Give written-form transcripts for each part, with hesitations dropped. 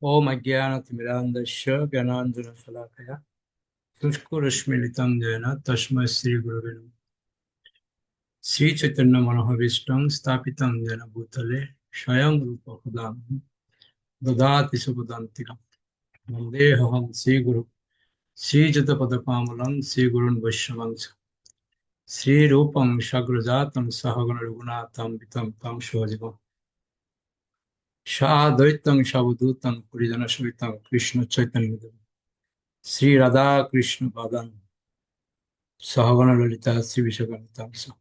ओम अज्ञानतिमिरान्धस्य ज्ञानाञ्जनशलाकया शुष्करश्मिलितं येन तस्मै श्रीगुरवे नमः। श्रीचैतन्यमनोभीष्टं स्थापितं येन भूतले स्वयं रूपः ददाति सुपदान्तिकं वन्देऽहं श्रीगुरुं श्रीयुतपदकमलं श्रीगुरुन् वैष्णवं श्रीरूपं साग्रजातं सहगण रघुनाथं वितं तं सजीवम् साद्वैतं सावधूतं परिजनसहितं कृष्ण चैतन्यदेवं श्री राधा कृष्ण पादान् सहगण ललिता श्री विशाखान्वितां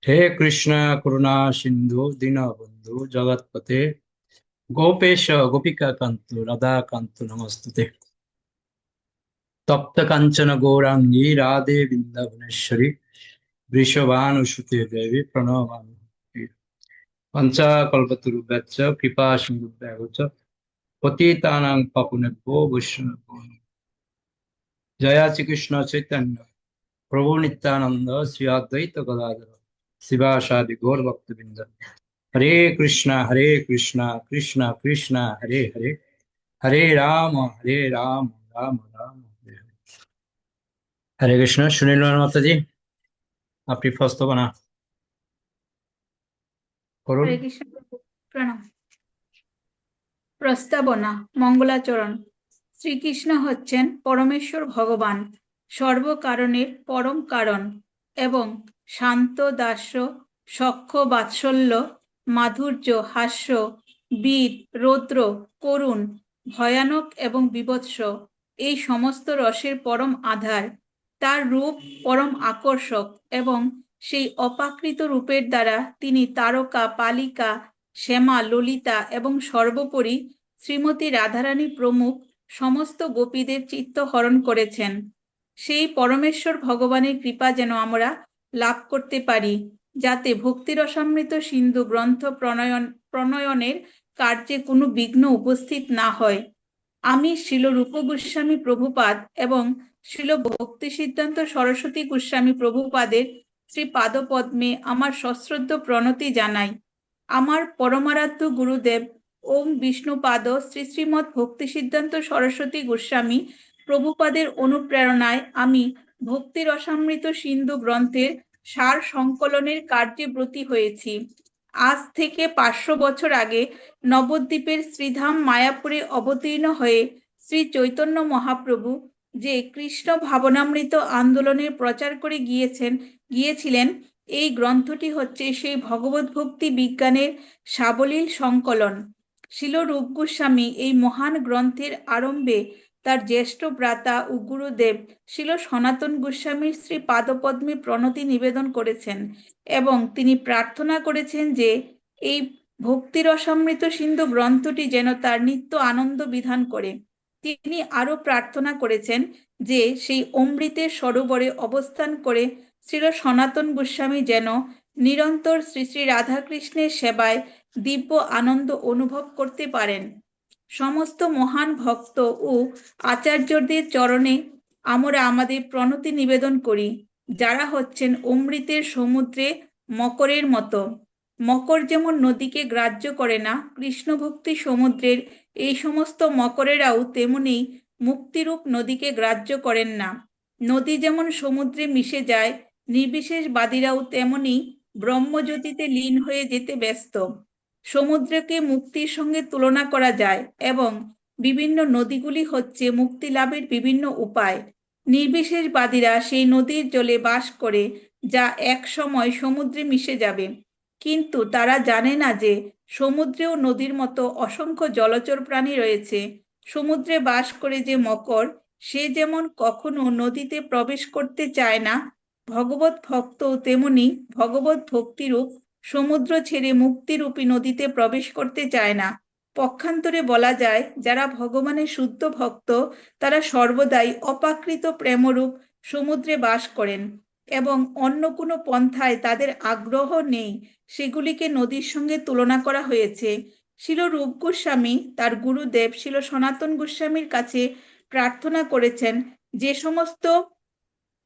हे कृष्ण करुणा सिंधु दीनबंधु जगतपते गोपेश गोपिका कांत राधा कांत नमस्तुते तप्त कांचन गौरांगी राधे वृंदावनेश्वरी वृषभानुसुते देवी प्रणवामि पंचाकल्पतरुभ्यश्च कृपा सिन्धुभ्यः च पतितानां पावनेभ्यो वैष्णवेभ्यो नमः। जय श्री कृष्ण चैतन्य प्रभु नित्यानंद श्री अद्वैत गदाधर शिवासादि गौर भक्तबिंद हरे कृष्णा कृष्णा कृष्णा हरे हरे हरे राम राम राम हरे हरे। हरे कृष्ण सुनील माता जी আপনি প্রস্তাবনা করুন। হরে কৃষ্ণ প্রণাম। প্রস্তাবনা মঙ্গলাচরণ। শ্রীকৃষ্ণ হচ্ছেন পরমেশ্বর ভগবান, সর্বকারণের পরম কারণ এবং শান্ত দাস্য, সখ্য বাৎসল্য, মাধুর্য হাস্য, বীর রৌদ্র, করুণ, ভয়ানক এবং বীভৎস এই সমস্ত রসের পরম আধার। তার রূপ পরম আকর্ষক এবং সেই অপ্রাকৃত রূপের দ্বারা তিনি তারকা, পালিকা, শ্যামা, ললিতা এবং সর্বোপরি শ্রীমতী রাধারানী প্রমুখ সমস্ত গোপীদের চিত্ত হরণ করেছেন। সেই পরমেশ্বর ভগবানের কৃপা যেন আমরা লাভ করতে পারি, যাতে ভক্তিরসামৃত সিন্ধু গ্রন্থ প্রণয়নের কার্যে কোনো বিঘ্ন উপস্থিত না হয়। আমি শ্রীল রূপ গোস্বামী প্রভুপাদ এবং শ্রীল ভক্তি সিদ্ধান্ত সরস্বতী গোস্বামী প্রভুপাদের শ্রী পাদপদ্মে আমার সশ্রদ্ধ প্রণতি জানাই। আমার পরমারাধ্য গুরুদেব ওম বিষ্ণুপাদ শ্রী শ্রীমৎ ভক্তি সিদ্ধান্ত সরস্বতী গোস্বামী প্রভুপাদের অনুপ্রেরণায় আমি ভক্তি রসামৃত সিন্ধু গ্রন্থের সার সংকলনের কার্যে ব্রতী হয়েছি। আজ থেকে 500 বছর আগে নবদ্বীপের শ্রীধাম মায়াপুরে অবতীর্ণ হয়ে শ্রী চৈতন্য মহাপ্রভু যে কৃষ্ণ ভাবনামৃত আন্দোলনের প্রচার করে গিয়েছিলেন, এই গ্রন্থটি হচ্ছে সেই ভগবত ভক্তি বিজ্ঞানের সাবলীল সংকলন। শিল রূপ গোস্বামী এই মহান গ্রন্থের আরম্ভে তার জ্যেষ্ঠ ভ্রাতা ও গুরুদেব শিল সনাতন গোস্বামীর শ্রী পাদপদ্মে প্রণতি নিবেদন করেছেন এবং তিনি প্রার্থনা করেছেন যে এই ভক্তি রসামৃত সিন্ধু গ্রন্থটি যেন তার নিত্য আনন্দ বিধান করে। তিনি আরো প্রার্থনা করেছেন যে সেই অমৃতের সরোবরে অবস্থান করে শ্রীল সনাতন গোস্বামী যেন নিরন্তর শ্রী শ্রী রাধাকৃষ্ণের সেবায় দিব্য আনন্দ অনুভব করতে পারেন। সমস্ত মহান ভক্ত ও আচার্যদের চরণে আমরা আমাদের প্রণতি নিবেদন করি, যারা হচ্ছেন অমৃতের সমুদ্রে মকরের মতো। মকর যেমন নদীকে গ্রাহ্য করে না, কৃষ্ণ ভক্তি সমুদ্রের এই সমস্ত মকরেরাও তেমনি মুক্তিরূপ নদীকে গ্রাহ্য করেন না। নদী যেমন সমুদ্রে মিশে যায়, নির্বিশেষবাদীরাও তেমনি ব্রহ্মজ্যোতিতে লীন হয়ে যেতে ব্যস্ত। সমুদ্রকে মুক্তির সঙ্গে তুলনা করা যায় এবং বিভিন্ন নদীগুলি হচ্ছে মুক্তি লাভের বিভিন্ন উপায়। নির্বিশেষবাদীরা সেই নদীর জলে বাস করে, যা এক সময় সমুদ্রে মিশে যাবে, কিন্তু তারা জানে না যে সমুদ্রেও নদীর মতো অসংখ্য জলচর প্রাণী রয়েছে। সমুদ্রে বাস করে যে মকর, সে যেমন কখনো নদীতে প্রবেশ করতে চায় না, ভগবত ভক্ত তেমনি ভগবত ভক্তিরূপ সমুদ্র ছেড়ে মুক্তিরূপী নদীতে প্রবেশ করতে চায় না। পক্ষান্তরে বলা যায়, যারা ভগবানের শুদ্ধ ভক্ত, তারা সর্বদাই অপ্রাকৃত প্রেমরূপ সমুদ্রে বাস করেন এবং অন্য কোনো পন্থায় তাদের আগ্রহ নেই। সেগুলিকে নদীর সঙ্গে তুলনা করা হয়েছে। শিল রূপ গোস্বামী তার গুরুদেব শিল সনাতন গোস্বামীর কাছে প্রার্থনা করেছেন, যে সমস্ত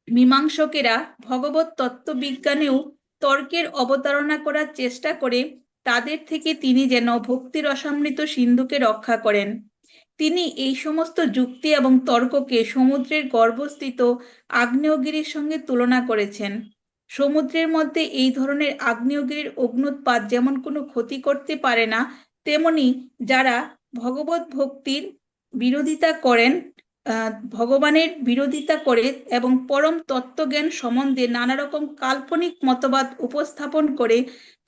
মীমাংসকেরা ভগবত তত্ত্ববিজ্ঞানেও তর্কের অবতারণা করার চেষ্টা করে, তাদের থেকে তিনি যেন ভক্তি রসামৃত সিন্ধুকে রক্ষা করেন। তিনি এই সমস্ত যুক্তি এবং তর্ককে সমুদ্রের গর্ভস্থিত আগ্নেয়গিরির সঙ্গে তুলনা করেছেন। সমুদ্রের মধ্যে এই ধরনের আগ্নেয়গিরির অগ্ন্যুৎপাত যেমন কোনো ক্ষতি করতে পারে না, তেমনি যারা ভগবত ভক্তির বিরোধিতা করেন, ভগবানের বিরোধিতা করে এবং পরম তত্ত্বজ্ঞান সম্বন্ধে নানা রকম কাল্পনিক মতবাদ উপস্থাপন করে,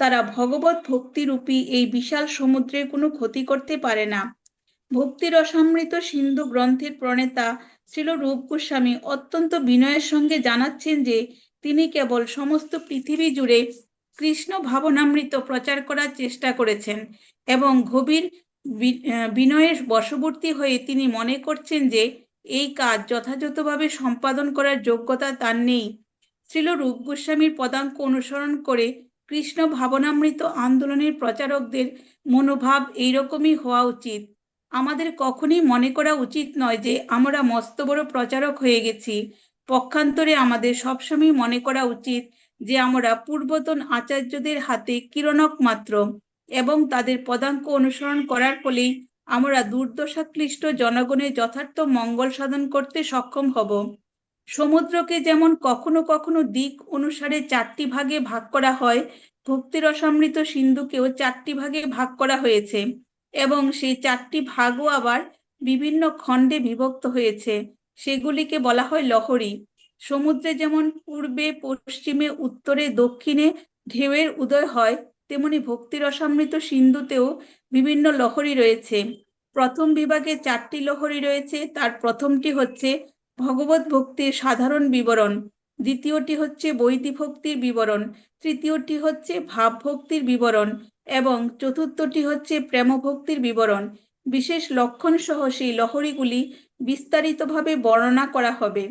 তারা ভগবত ভক্তিরূপী এই বিশাল সমুদ্রের কোনো ক্ষতি করতে পারে না। ভক্তি রসামৃত সিন্ধু গ্রন্থের প্রণেতা শ্রীল রূপ গোস্বামী অত্যন্ত বিনয়ের সঙ্গে জানাচ্ছেন যে তিনি কেবল সমস্ত পৃথিবী জুড়ে কৃষ্ণ ভাবনামৃত প্রচার করার চেষ্টা করেছেন এবং গভীর বিনয়ের বশবর্তী হয়ে তিনি মনে করছেন যে এই কাজ যথাযথভাবে সম্পাদন করার যোগ্যতা তার নেই। শ্রীল রূপ গোস্বামীর পদাঙ্ক অনুসরণ করে কৃষ্ণ ভাবনামৃত আন্দোলনের প্রচারকদের মনোভাব এইরকমই হওয়া উচিত। আমাদের কখনই মনে করা উচিত নয় যে আমরা মস্ত বড় প্রচারক হয়ে গেছি। পক্ষান্তরে আমাদের সবসময় মনে করা উচিত যে আমরা পূর্বতন আচার্যদের হাতে কিরণক মাত্র, এবং তাদের পদাঙ্ক অনুসরণ করার ফলেই আমরা দুর্দশাক্লিষ্ট জনগণের যথার্থ মঙ্গল সাধন করতে সক্ষম হব। সমুদ্রকে যেমন কখনো কখনো দিক অনুসারে 4টি ভাগে ভাগ করা হয়, ভক্তি রসামৃত সিন্ধুকেও 4টি ভাগে ভাগ করা হয়েছে এবং সেই 4টি ভাগও আবার বিভিন্ন খণ্ডে বিভক্ত হয়েছে। সেগুলিকে বলা হয় লহরী। সমুদ্রে যেমন পূর্বে, পশ্চিমে, উত্তরে, দক্ষিণে ঢেউয়ের উদয় হয়, তেমনি ভক্তি রসামৃত সিন্ধুতেও বিভিন্ন লহরী রয়েছে। প্রথম বিভাগে 4টি লহরী রয়েছে। তার প্রথমটি হচ্ছে ভগবত ভক্তির সাধারণ বিবরণ, দ্বিতীয়টি হচ্ছে বৈদিক ভক্তির বিবরণ, তৃতীয়টি হচ্ছে ভাব ভক্তির বিবরণ এবং চতুর্থটি হচ্ছে প্রেম ভক্তির বিবরণ। বিশেষ লক্ষণ সহ সেই লহরীগুলি বিস্তারিতভাবে বর্ণনা করা হবে।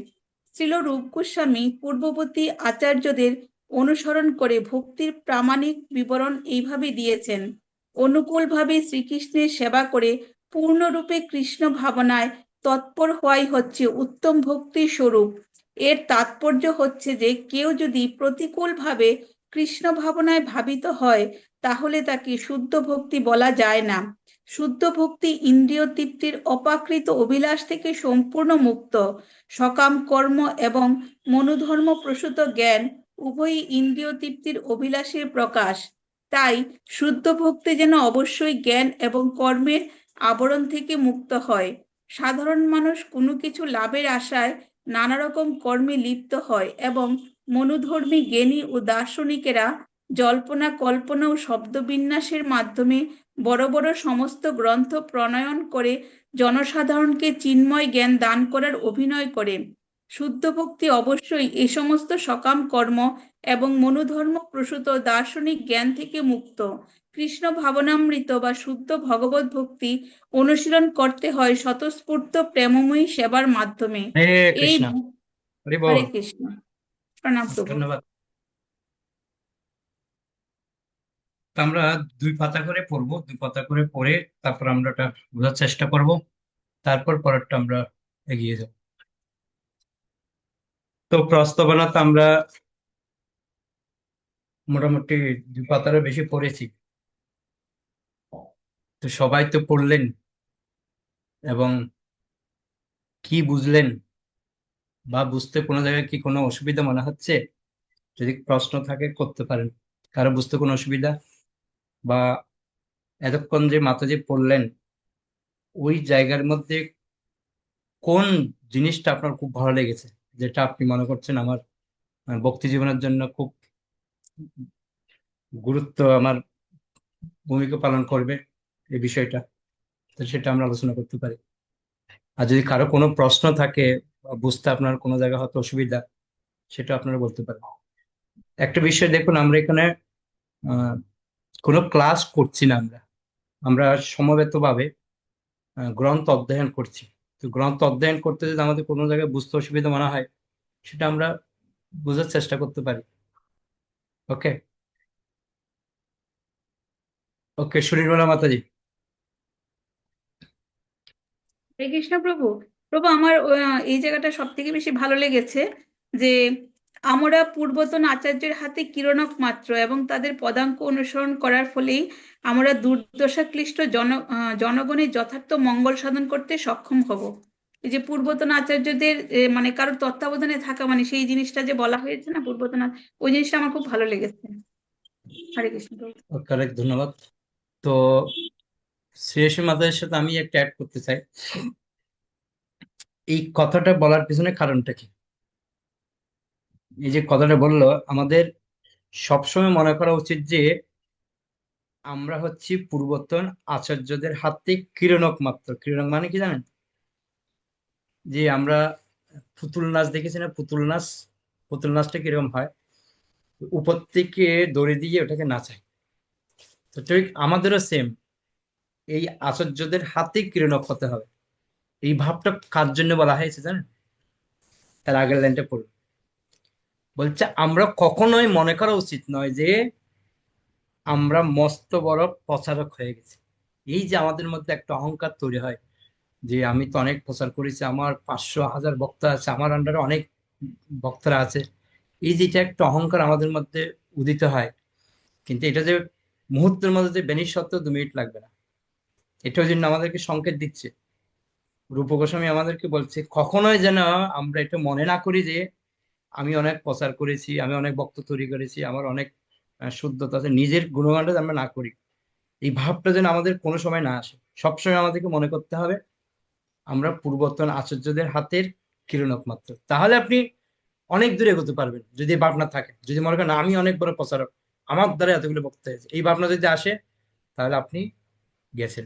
শ্রীল রূপ গোস্বামী পূর্ববর্তী আচার্যদের অনুসরণ করে ভক্তির প্রামাণিক বিবরণ এইভাবে দিয়েছেন: অনুকূলভাবে শ্রীকৃষ্ণের সেবা করে পূর্ণরূপে কৃষ্ণ ভাবনায় তৎপর হওয়াই হচ্ছে উত্তম ভক্তির স্বরূপ। এর তাৎপর্য হচ্ছে যে কেউ যদি প্রতিকূলভাবে কৃষ্ণ ভাবনায় ভাবিত হয়, তাহলে তাকে শুদ্ধ ভক্তি বলা যায় না। শুদ্ধ ভক্তি ইন্দ্রিয় তৃপ্তির অপাকৃত অভিলাষ থেকে সম্পূর্ণ মুক্ত। সকাম কর্ম এবং মনোধর্ম প্রসূত জ্ঞান উভয়ই ইন্দ্রিয় তৃপ্তির অভিলাষের প্রকাশ। তাই শুদ্ধ ভক্তি যেন অবশ্যই জ্ঞান এবং কর্মের আবরণ থেকে মুক্ত হয়। সাধারণ মানুষ কোনো কিছু লাভের আশায় নানা রকম কর্মে লিপ্ত হয় এবং মনোধর্মী জ্ঞানী ও দার্শনিকেরা জল্পনা কল্পনা ও শব্দবিন্যাসের মাধ্যমে বড় বড় সমস্ত গ্রন্থ প্রণয়ন করে জনসাধারণকে চিন্ময় জ্ঞান দান করার অভিনয় করে। শুদ্ধ ভক্তি অবশ্যই এই সমস্ত সকাম কর্ম এবং মনোধর্ম প্রসূত দার্শনিক জ্ঞান থেকে মুক্ত। কৃষ্ণ ভাবনামৃত বা শুদ্ধ ভগবত ভক্তি অনুশীলন করতে হয় স্বতঃস্ফূর্ত প্রেমময়ী সেবার মাধ্যমে। হরে এই কৃষ্ণ। হরি বল। হরে কৃষ্ণ। প্রণাম প্রভু। ধন্যবাদ। তো আমরা 2 পাতা করে পড়বো, 2 পাতা করে পড়ে তারপর আমরা ওটা বোঝার চেষ্টা করব, তারপর পরেরটা আমরা এগিয়ে যাব। তো প্রস্তাবনাতে আমরা মোটামুটি 2 পাতারও বেশি পড়েছি। তো সবাই তো পড়লেন এবং কি বুঝলেন বা বুঝতে কোনো জায়গায় কি কোনো অসুবিধা মনে হচ্ছে? যদি প্রশ্ন থাকে করতে পারেন। কারো বুঝতে কোনো অসুবিধা, বা এতক্ষণ যে মাতাজি পড়লেন ওই জায়গার মধ্যে কোন জিনিসটা আপনার খুব ভালো লেগেছে, যেটা আপনি মনে করছেন আমার ভক্তি জীবনের জন্য খুব আমার ভূমিকা পালন করবে এই বিষয়টা, তো সেটা আমরা আলোচনা করতে পারি। আর যদি কারো কোনো প্রশ্ন থাকে বা বুঝতে আপনার কোনো জায়গায় হয়তো অসুবিধা, সেটা আপনারা বলতে পারেন। একটা বিষয় দেখুন, আমরা এখানে আহ কোনো ক্লাস করছি না, আমরা আমরা সমবেতভাবে গ্রন্থ অধ্যয়ন করছি। তো গ্রন্থ অধ্যয়ন করতে যদি আমাদের কোনো জায়গায় বুঝতে অসুবিধা মনে হয়, সেটা আমরা বোঝার চেষ্টা করতে পারি। ওকে, ওকে, সুনীলবালা মাতাজি। হরে কৃষ্ণ প্রভু। প্রভু, আমার এই জায়গাটা সব থেকে বেশি ভালো লেগেছে যে আমরা পূর্বতন আচার্যের হাতে কিরণক মাত্র, এবং তাদের পদাঙ্ক অনুসরণ করার ফলেই আমরা দুর্দশাক্লিষ্ট জনগণের যথার্থ মঙ্গল সাধন করতে সক্ষম হব। এই যে পূর্বতন আচার্যদের মানে কারোর তত্ত্বাবধানে থাকা, মানে সেই জিনিসটা যে বলা হয়েছে না পূর্বতন, ওই জিনিসটা আমার খুব ভালো লেগেছে। হরে কৃষ্ণ প্রভু। ওকে, অনেক ধন্যবাদ। তো শ্রেয়সী মাতার সাথে আমি একটা অ্যাড করতে চাই। এই কথাটা বলার পিছনে কারণটা কি? এই যে কথাটা বললো, আমাদের সবসময় মনে করা উচিত যে আমরা হচ্ছি পূর্বতন আচার্যদের হাতে কিরণক মাত্র। কিরণক মানে কি জানেন? যে আমরা পুতুল নাচ দেখেছি না? পুতুল নাচ, পুতুল নাচটা কিরকম হয়? উপর থেকে দড়ি দিয়ে ওটাকে নাচায়। তো ঠিক আমাদেরও সেম, এই আচার্যদের হাতে কিরণক হতে হবে। এই ভাবটা কার জন্য বলা হয়েছে জানেন? তার আগের লাইনটা পড়ুন। বলছে আমরা কখনোই মনে করা উচিত নয় যে আমরা মস্ত বড় প্রচারক হয়ে গেছি। এই যে আমাদের মধ্যে একটা অহংকার তৈরি হয় যে আমি তো অনেক প্রচার করেছি, আমার 500 1000 বক্তা আছে, আমার আন্ডারে অনেক বক্তারা আছে। এই যেটা একটা অহংকার আমাদের মধ্যে উদিত হয়, কিন্তু এটা যে মুহূর্তের মধ্যে যে বেনিশ সত্ত্বেও 2 মিনিট লাগবে না। এটা ওই জন্য আমাদেরকে সংকেত দিচ্ছে, রূপ গোস্বামী আমাদেরকে বলছে কখনোই যেন আমরা এটা মনে না করি যে আমি অনেক প্রচার করেছি, আমি অনেক বক্তব্য তৈরি করেছি, আমার অনেক শুদ্ধতা আছে, নিজের গুণগানটা যেন আমরা না করি। এই ভাবটা যেন আমাদের কোনো সময় না আসে। সবসময় আমাদেরকে মনে করতে হবে আমরা পূর্বতন আচার্যদের হাতের কিরণক মাত্র। তাহলে আপনি অনেক দূরে এগোতে পারবেন। যদি এই ভাবনা থাকে, যদি মনে করেন আমি অনেক বড় প্রচারক, আমার দ্বারা এতগুলো বক্তব্য হয়েছে, এই ভাবনা যদি আসে, তাহলে আপনি গেছেন।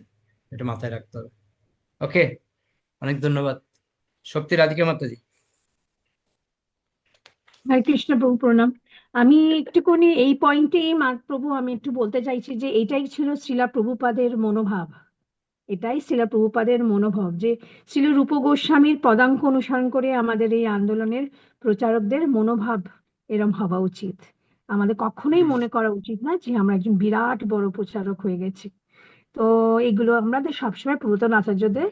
এটা মাথায় রাখতে হবে। ওকে, অনেক ধন্যবাদ। শক্তি রাধিকা মাতাজি। হরে কৃষ্ণ প্রভু, প্রণাম। আমি একটুখানি এই পয়েন্টেই প্রভু আমি একটু বলতে চাইছি যে এটাই ছিল শ্রীলা প্রভুপাদের মনোভাব। এটাই শ্রীলা প্রভুপাদের মনোভাব যে শ্রীল রূপ গোস্বামীর পদাঙ্ক অনুসরণ করে আমাদের এই আন্দোলনের প্রচারকদের মনোভাব এরম হওয়া উচিত। আমাদের কখনোই মনে করা উচিত না যে আমরা একজন বিরাট বড় প্রচারক হয়ে গেছি। তো এগুলো আমাদের সবসময় পুরাতন আচার্যদের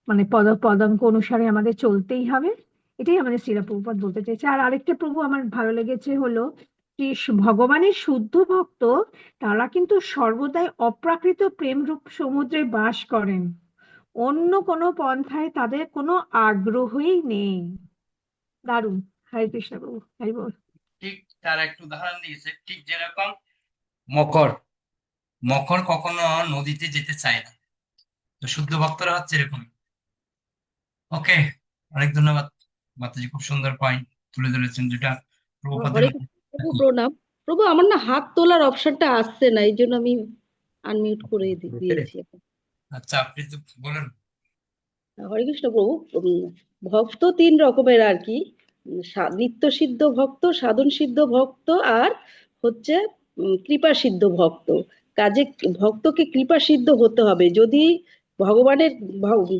মানে পদাঙ্ক অনুসারে আমাদের চলতেই হবে। এটাই আমাদের শ্রীলা প্রভুপাদ বলতে চাইছে। আর আরেকটা প্রভু আমার ভালো লেগেছে হলো যে ভগবানের শুদ্ধ ভক্ত তারা কিন্তু সর্বদাই অপ্রাকৃত প্রেম রূপ সমুদ্রে বাস করেন, অন্য কোনো পন্থায় তাদের কোনো আগ্রহই নেই। দারুণ। হরে কৃষ্ণ প্রভু, হরি বল। ঠিক তার একটা উদাহরণ দিয়েছে, ঠিক যেরকম মকর, মকর কখনো নদীতে যেতে চায় না। তো শুদ্ধ ভক্তরা হচ্ছে এরকম। ওকে, অনেক ধন্যবাদ। মাতাজি খুব সুন্দর পয়েন্ট তুলে ধরেছেন, যেটা প্রভুপাদের। হরে কৃষ্ণ প্রভু, প্রণাম। প্রভু, আমার না হাত তোলার অপশনটা আসছে না, এই জন্য আমি আনমিউট করে দিয়েছি এখন। আচ্ছা, আপনি তো বলেন। হরে কৃষ্ণ প্রভু। ভক্ত তিন রকমের আর কি। নিত্য সিদ্ধ ভক্ত, সাধন সিদ্ধ ভক্ত, আর হচ্ছে কৃপা সিদ্ধ ভক্ত। কাজে ভক্তকে কৃপা সিদ্ধ হতে হবে। যদি ভগবানের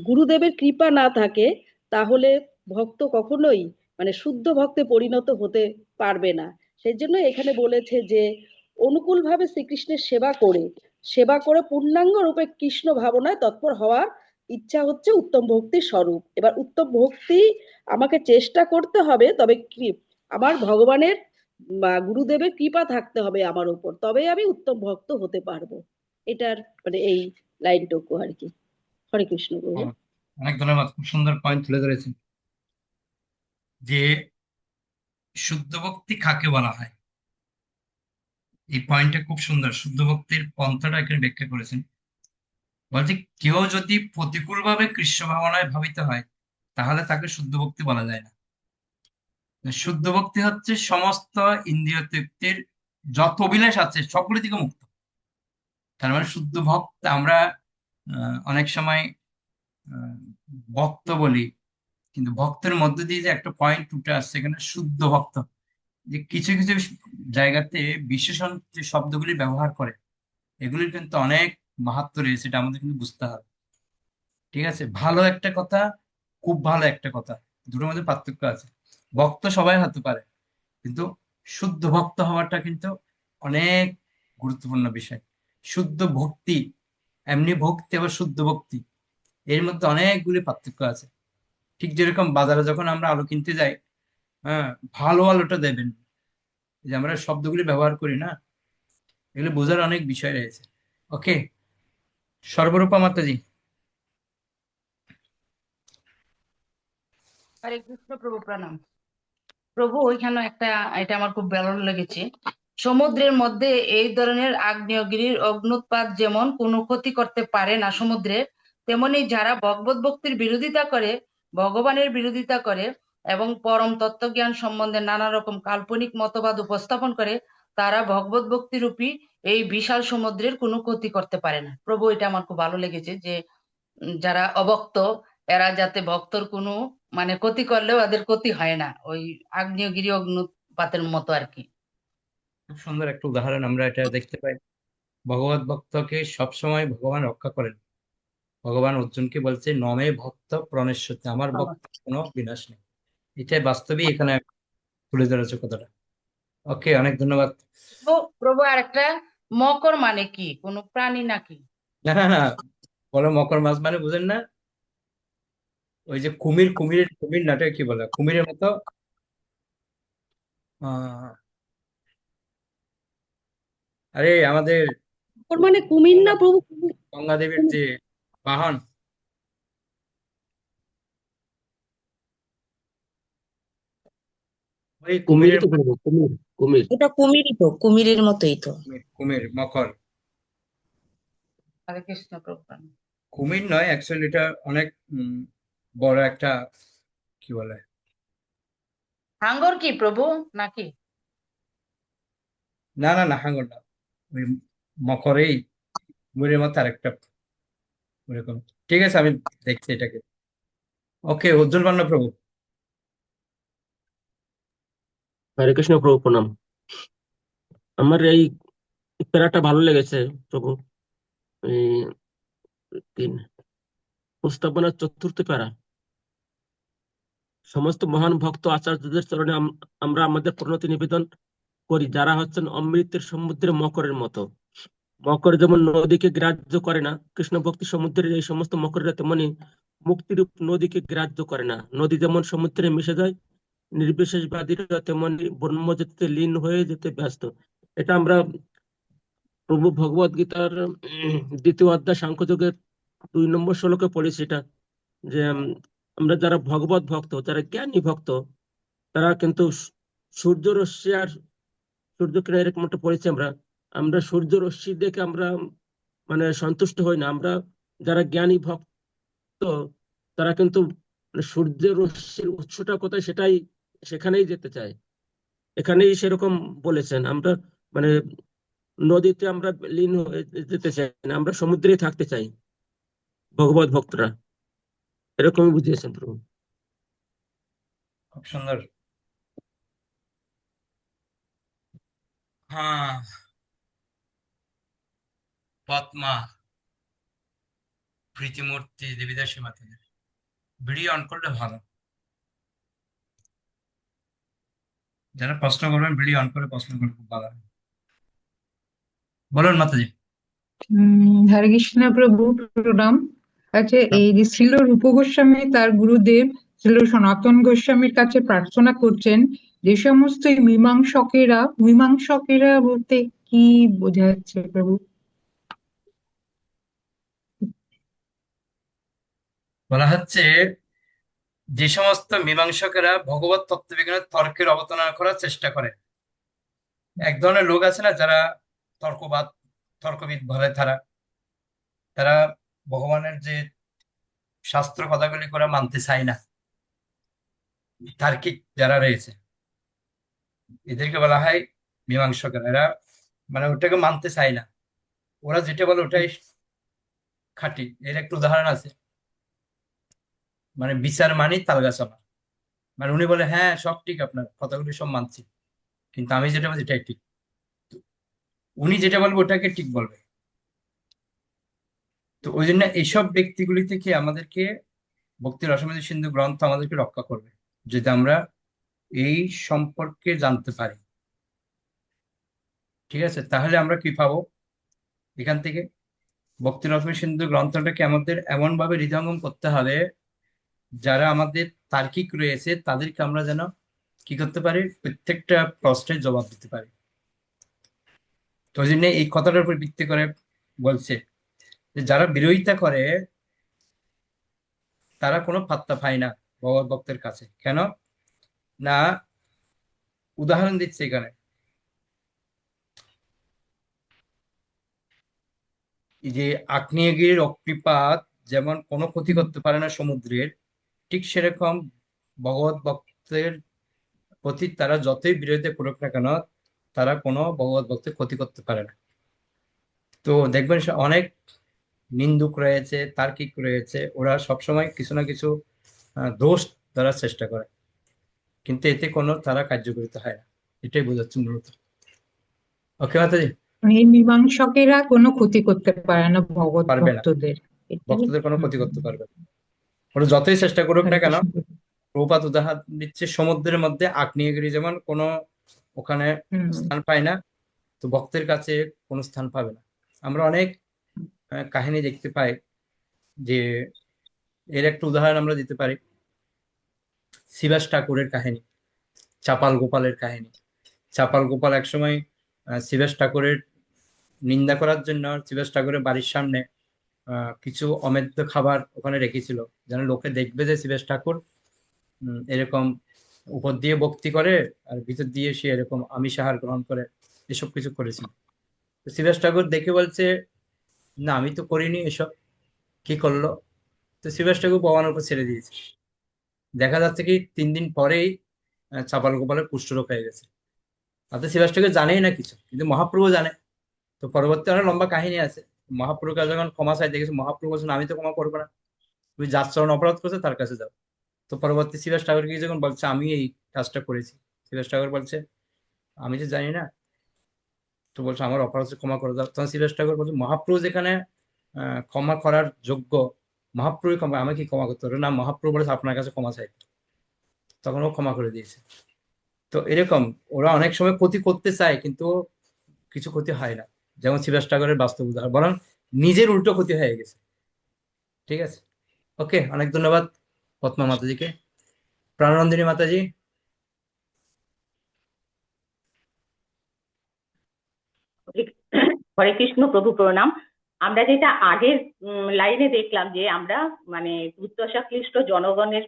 গুরুদেবের কৃপা না থাকে, তাহলে ভক্ত কখনোই মানে শুদ্ধ ভক্তে পরিণত হতে পারবে না। সেই জন্য এখানে বলেছে যে অনুকূলভাবে শ্রীকৃষ্ণের সেবা করে পূর্ণাঙ্গ রূপে কৃষ্ণ ভাবনায় তৎপর হওয়ার ইচ্ছা হচ্ছে উত্তম ভক্তির স্বরূপ। এবার উত্তম ভক্তি আমাকে চেষ্টা করতে হবে, তবে কি আমার ভগবানের বা গুরুদেবের কৃপা থাকতে হবে আমার উপর, তবে আমি উত্তম ভক্ত হতে পারবো। এটার মানে এই লাইনটুকু আর কি। হরে কৃষ্ণ প্রভু। অনেক ধন্যবাদ, খুব সুন্দর পয়েন্ট তুলে ধরেছেন যে শুদ্ধ ভক্তি কাকে বলা হয়। এই পয়েন্টটা খুব সুন্দর, শুদ্ধ ভক্তির পন্থাটা এখানে ব্যাখ্যা করেছেন। বলছে কেউ যদি প্রতিকূলভাবে কৃষ্ণ ভাবনায় ভাবিত হয়, তাহলে তাকে শুদ্ধ ভক্তি বলা যায় না। শুদ্ধ ভক্তি হচ্ছে সমস্ত ইন্দ্রিয় তৃপ্তির যত অভিলাষ আছে সবগুলি থেকে মুক্ত। তার মানে শুদ্ধ ভক্ত আমরা অনেক সময় আহ, ভক্ত বলি, কিন্তু ভক্তের মধ্য দিয়ে যে একটা পয়েন্ট উঠে আসছে এখানে, শুদ্ধ ভক্ত, যে কিছু কিছু জায়গাতে বিশেষণ যে শব্দগুলি ব্যবহার করে, এগুলির কিন্তু অনেক মাহাত্ম্য রয়েছে, এটা আমাদের কিন্তু বুঝতে হবে। ঠিক আছে, ভালো একটা কথা, খুব ভালো একটা কথা, দুটোর মধ্যে পার্থক্য আছে। ভক্ত সবাই হতে পারে, কিন্তু শুদ্ধ ভক্ত হওয়াটা কিন্তু অনেক গুরুত্বপূর্ণ বিষয়। শুদ্ধ ভক্তি, এমনি ভক্তি আবার শুদ্ধ ভক্তি, এর মধ্যে অনেকগুলি পার্থক্য আছে। ঠিক যেরকম বাজারে যখন আমরা আলু কিনতে যাই, হ্যাঁ, ভালো আলোটা দেবেন। এই যে আমরা শব্দগুলি ব্যবহার করি না, এগুলো বোঝার অনেক বিষয় রয়েছে। ওকে, সর্বরূপা মাতাজি। হরে কৃষ্ণ প্রভু, প্রণাম প্রভু। ওইখানে একটা, এটা আমার খুব ভালো লেগেছে। সমুদ্রের মধ্যে এই ধরনের আগ্নেয়গিরির অগ্নুৎপাত যেমন কোনো ক্ষতি করতে পারে না সমুদ্রের, তেমনি যারা ভগবত ভক্তির বিরোধিতা করে, ভগবানের বিরোধিতা করে এবং পরম তত্ত্বজ্ঞান সম্বন্ধে নানা রকম কাল্পনিক মতবাদ উপস্থাপন করে, তারা ভগবত ভক্তি রূপী এই বিশাল সমুদ্রের কোনো ক্ষতি করতে পারে না। প্রভু, এটা আমার খুব ভালো লেগেছে যে যারা অভক্ত, এরা যাতে ভক্তর কোনো মানে ক্ষতি করলেও এদের ক্ষতি হয় না, ওই আগ্নেয়গিরি অগ্নুৎপাতের মতো আর কি। খুব সুন্দর একটা উদাহরণ আমরা এটা দেখতে পাই। ভগবত ভক্তকে সবসময় ভগবান রক্ষা করেন। ভগবান অর্জুনকে বলছে, নমে ভক্ত প্রণশ্যতে, আমার ভক্ত কোনো বিনাশ নেই। এটাই বাস্তবিক এখানে তুলে ধরেছে কথাটা। ওকে, অনেক ধন্যবাদ। প্রভু, আর একটা, মকর মানে কি কোনো প্রাণী নাকি? না না না, বলো মকর মাছ মানে বুঝেন না? ওই যে কুমির, কুমির নাটক কি বলে, কুমিরের মতো। আহ আরে আমাদের ওর মানে কুমির না গঙ্গা প্রভু? গঙ্গা দেবীর যে বাহন, ওই কুমিরই কুমিরের তো বলবো, কুমির। কুমির। এটা কুমিরই তো, কুমিরের মতোই তো। কুমির মকর। হরে কৃষ্ণ প্রভু, প্রণাম। কুমির নয়, অ্যাকচুয়ালি এটা অনেক বড় একটা, কি বলে, হাঙ্গর কি প্রভু নাকি? না না না, হাঙ্গর না। ওই মকরেই কুমিরের মতো আরেকটা ওরকম। ঠিক আছে, আমি দেখছি এটাকে। ওকে, উজ্জ্বল বান্ন প্রভু। হরে কৃষ্ণ প্রভু, প্রণাম। আমার এই প্যারাটা ভালো লেগেছে প্রভু। এই তিন প্রস্তাবনার চতুর্থ প্যারা, সমস্ত মহান ভক্ত আচার্যদের চরণে আমরা আমাদের প্রণতি নিবেদন করি, যারা হচ্ছেন অমৃতের সমুদ্রে মকরের মতো। মকর যেমন নদীকে গ্রাহ্য করে না, কৃষ্ণ ভক্তি সমুদ্রের এই সমস্ত মকরেরা তেমনি মুক্তিরূপ নদীকে গ্রাহ্য করে না। নদী যেমন সমুদ্রে মিশে যায়, নির্বিশেষবাদীরা তেমনি ব্রহ্মজ্যোতিতে লীন হয়ে যেতে ব্যস্ত। এটা আমরা প্রভু ভগবত গীতার দ্বিতীয় অধ্যায় সাংখ্যযোগের 2 নম্বর শ্লোকে পড়েছি এটা, যে আমরা যারা ভগবত ভক্ত, যারা জ্ঞানী ভক্ত, তারা কিন্তু সূর্য রশ্মি আর সূর্য কিনা এরকম একটা পড়েছি আমরা। আমরা সূর্য রশ্মি দেখে আমরা মানে সন্তুষ্ট হই না। আমরা যারা জ্ঞানী ভক্ত, তারা কিন্তু মানে সূর্যের রশ্মির উৎসটা কোথায় সেটাই, সেখানেই যেতে চায়। এখানেই সেরকম বলেছেন, আমরা মানে নদীতে আমরা লীন হয়ে যেতে চাই না, আমরা সমুদ্রেই থাকতে চাই ভগবত ভক্তরা। এরকমই বুঝিয়েছেন প্রভু। খুব সুন্দর। হ্যাঁ, পদ্মা, প্রীতিমূর্তি, দেবীদাসী মাতাদের ভিডিও অন করলে ভালো। যারা প্রশ্ন করবেন ভিডিও অন করে প্রশ্ন করলে খুব ভালো হয়। বলুন মাতাজি। হরে কৃষ্ণ প্রভু, প্রণাম। আচ্ছা, এই যে শ্রীল রূপ গোস্বামী তার গুরুদেব শ্রীল সনাতন গোস্বামীর কাছে প্রার্থনা করছেন, যে সমস্ত মীমাংসকেরা বলতে কি বোঝাচ্ছে প্রভু? বলা হচ্ছে, যে সমস্ত মীমাংসকেরা ভগবত তত্ত্ববিজ্ঞানের তর্কের অবতারণা করার চেষ্টা করে। এক ধরনের লোক আছে না, যারা তর্কবিদ বলে, তারা তারা ভগবানের যে শাস্ত্র কথাগুলি করে মানতে চায় না। তার্কিক যারা রয়েছে, এদেরকে বলা হয় মীমাংসকের। এরা মানে ওটাকে মানতে চায় না, ওরা যেটা বলে ওটাই খাঁটি। এর একটা উদাহরণ আছে, মানে বিচার মানি তালগাছ আমার। মানে উনি বলে, হ্যাঁ সব ঠিক, আপনার কথাগুলি সব মানছি, কিন্তু আমি যেটা বলছি এটাই ঠিক। তো উনি যেটা বলবে ওটাকে ঠিক বলবে। তো ওই জন্য এইসব ব্যক্তিগুলি থেকে আমাদেরকে, ভক্তি রসমাদি সিন্ধু গ্রন্থ আমাদেরকে রক্ষা করবে, যদি আমরা এই সম্পর্কে জানতে পারি। ঠিক আছে, তাহলে আমরা কি পাবো এখান থেকে? ভক্তি রসমাদি সিন্ধু গ্রন্থটাকে আমাদের এমন ভাবে হৃদয়ঙ্গম করতে হবে, যারা আমাদের তার্কিক রয়েছে তাদেরকে আমরা যেন কি করতে পারি, প্রত্যেকটা প্রশ্নের জবাব দিতে পারি। তো ওই জন্য এই কথাটার উপর ভিত্তি করে বলছে যে যারা বিরোধিতা করে তারা কোনো পাত্তা পায় না ভগবত ভক্তের কাছে। কেন না, উদাহরণ দিচ্ছে এখানে, এই যে আগ্নেয়গিরির অগ্নিপাত যেমন কোনো ক্ষতি করতে পারে না সমুদ্রের, ঠিক সেরকম ভগবত ভক্তের প্রতি তারা যতই বিরোধিতা করুক না কেন, তারা কোনো ভগবত ভক্তের ক্ষতি করতে পারে না। তো দেখবেন অনেক নিন্দুক রয়েছে, তার্কিক রয়েছে, ওরা সবসময় কিছু না কিছু দোষ ধরার চেষ্টা করে, কিন্তু এতে কোনো তারা কার্যকরিতা হয় না। এটাই বোঝাচ্ছে মূলত। ওকে মাতাজি, এই মীমাংসকেরা কোনো ক্ষতি করতে পারে না ভগৎ পারবে না, ভক্তদের, এটাই। ভক্তদের কোনো ক্ষতি করতে পারবে না। ওরা যতই চেষ্টা করুক না হরে কেন। কৃষ্ণ প্রভু। প্রভুপাদ উদাহরণ দিচ্ছে সমুদ্রের মধ্যে আগ্নেয়গিরি যেমন কোনো ওখানে স্থান পায় না, তো ভক্তের কাছে কোনো স্থান পাবে না। আমরা অনেক কাহিনী দেখতে পাই, যে এর একটা উদাহরণ আমরা দিতে পারি শিবাস ঠাকুরের কাহিনী, চাপাল গোপালের কাহিনী। চাপাল গোপাল একসময় শিবাস ঠাকুরের নিন্দা করার জন্য শিবাস ঠাকুরের বাড়ির সামনে কিছু অমেদ্য খাবার ওখানে রেখেছিল, যেন লোকে দেখবে যে শিবাস ঠাকুর এরকম উপর দিয়ে ভক্তি করে আর ভিতর দিয়ে সে এরকম আমিষ আহার গ্রহণ করে, এসব কিছু করেছিল। তো শিবাস ঠাকুর দেখে বলছে, না আমি তো করিনি এসব, কি করলো? তো শিবাস ঠাকুর ভগবানের উপর ছেড়ে দিয়েছে। দেখা যাচ্ছে কি 3 দিন পরেই চাপাল গোপালের কুষ্ঠরোগ হয়ে গেছে। তাতে শিবাস ঠাকুর জানেই না কিছু, কিন্তু মহাপ্রভু জানে। তো পরবর্তী অনেক লম্বা কাহিনী আছে। মহাপ্রভুকে যখন ক্ষমা চাইতে গেছে, মহাপ্রভু বলছেন আমি তো ক্ষমা করবো না, তুমি যার চরণ অপরাধ করছে তার কাছে যাও। তো পরবর্তী শিবাস ঠাকুরকে যখন বলছে আমি এই কাজটা করেছি, শিবাস ঠাকুর বলছে আমি তো জানি না। তো বলছে আমার অপরাধ ক্ষমা করে দাও। তখন শিবাস ঠাকুর বলছে মহাপ্রভু যেখানে ক্ষমা করার যোগ্য, মহাপ্রভু ক্ষমা, আমি কি ক্ষমা করতে পারবো না? মহাপ্রভু বলেছে আপনার কাছে ক্ষমা চাই। তখন ও ক্ষমা করে দিয়েছে। তো এরকম ওরা অনেক সময় ক্ষতি করতে চায়, কিন্তু কিছু ক্ষতি হয় না। যেমন শিবাস ঠাকুরের বাস্তব উদাহরণ, বরং নিজের উল্টো ক্ষতি হয়ে গেছে। ঠিক আছে, ওকে, অনেক ধন্যবাদ পদ্মা মাতাজিকে। প্রাণনন্দিনী মাতাজি। হরে কৃষ্ণ প্রভু প্রণাম। আমরা যেটা আগের লাইনে দেখলাম যে আমরা মানে দুর্দশাক্লিষ্ট জনগণের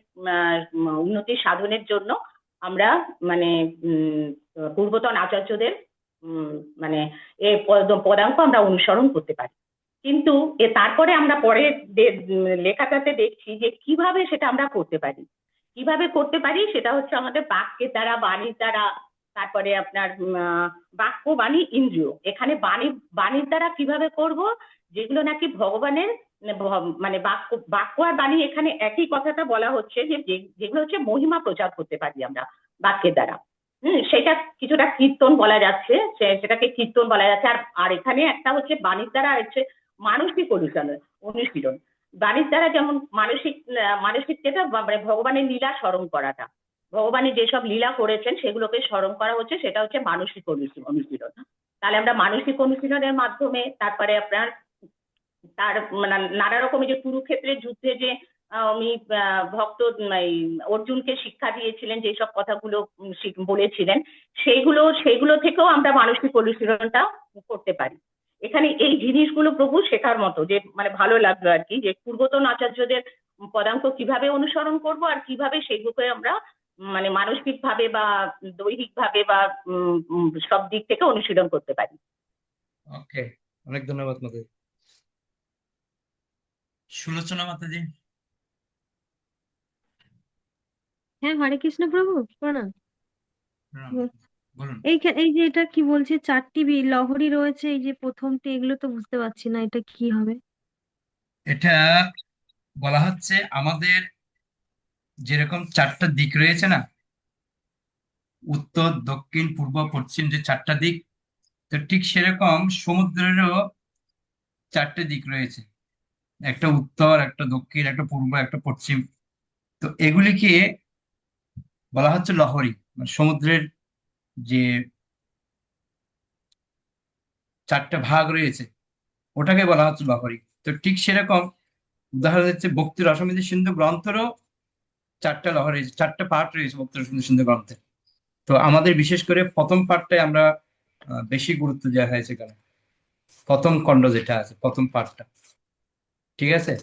উন্নতি সাধনের জন্য আমরা মানে পূর্বতন আচার্যদের মানে এ পদাঙ্ক আমরা অনুসরণ করতে পারি। কিন্তু তারপরে আমরা পরে লেখাটাতে দেখছি যে কিভাবে সেটা আমরা করতে পারি। কিভাবে করতে পারি সেটা হচ্ছে আমাদের বাক্যের দ্বারা, বাণীর দ্বারা, তারপরে আপনার বাক্য, বাণী, ইন্দ্রিয়। এখানে বাণীর দ্বারা কিভাবে করব, যেগুলো নাকি ভগবানের মানে বাক্য আর বাণী, এখানে একই কথাটা বলা হচ্ছে যে যেগুলো হচ্ছে মহিমা প্রচার করতে পারি আমরা বাক্যের দ্বারা। সেটা কিছুটা কীর্তন বলা যাচ্ছে, সেটাকে কীর্তন বলা যাচ্ছে। আর এখানে একটা হচ্ছে বাণীর দ্বারা হচ্ছে মানসিক অনুশীলন। বাণীর দ্বারা যেমন মানসিক যেটা মানে ভগবানের লীলা স্মরণ করাটা, ভগবানের যেসব লীলা করেছেন সেগুলোকে স্মরণ করা হচ্ছে, সেটা হচ্ছে মানসিক অনুশীলন। তাহলে আমরা মানসিক অনুশীলনের মাধ্যমে তারপরে আপনার তার মানে নানা রকমের যে কুরুক্ষেত্রের যুদ্ধে যে উনি ভক্ত অর্জুনকে শিক্ষা দিয়েছিলেন, যেসব কথাগুলো বলেছিলেন, সেইগুলো থেকেও আমরা মানসিক অনুশীলনটা করতে পারি। এখানে এই জিনিসগুলো প্রভু শেখার মতো, যে মানে ভালো লাগলো আর কি, যে পূর্বতন আচার্যদের পদাঙ্ক কিভাবে অনুসরণ করব আর কিভাবে সেগুলোকে আমরা মানে মানসিক ভাবে বা দৈহিক ভাবে বা সব দিক থেকে অনুশীলন করতে পারি। ওকে, অনেক ধন্যবাদ মাতাজি। সুলোচনা মাতাজি। হ্যাঁ, হরে কৃষ্ণ প্রভু প্রণাম। বলুন। এই যে এটা কি বলছে, 4টি লহরী রয়েছে, এই যে প্রথমটি, এগুলো তো বুঝতে পারছি না, এটা কি হবে? এটা বলা হচ্ছে আমাদের যেরকম 4টা দিক রয়েছে না, উত্তর, দক্ষিণ, পূর্ব, পশ্চিম, যে 4টা দিক, তো ঠিক সেরকম সমুদ্রেরও 4টে দিক রয়েছে, একটা উত্তর, একটা দক্ষিণ, একটা পূর্ব, একটা পশ্চিম। তো এগুলিকে বলা হচ্ছে লহরী, মানে সমুদ্রের যে 4টে ভাগ রয়েছে ওটাকে বলা হচ্ছে লহরী। তো ঠিক সেরকম উদাহরণ হচ্ছে ভক্তি রসমৃদ্ধি সিন্ধু গ্রন্থেরও 4টে লহরী, 4টে পার্ট রয়েছে ভক্তি রসমৃদ্ধি সিন্ধু গ্রন্থে। তো আমাদের বিশেষ করে প্রথম পার্টটাই আমরা বেশি গুরুত্ব দেওয়া হয়েছে, কেন প্রথম খণ্ড যেটা আছে, প্রথম পার্টটা, ঠিক আছে?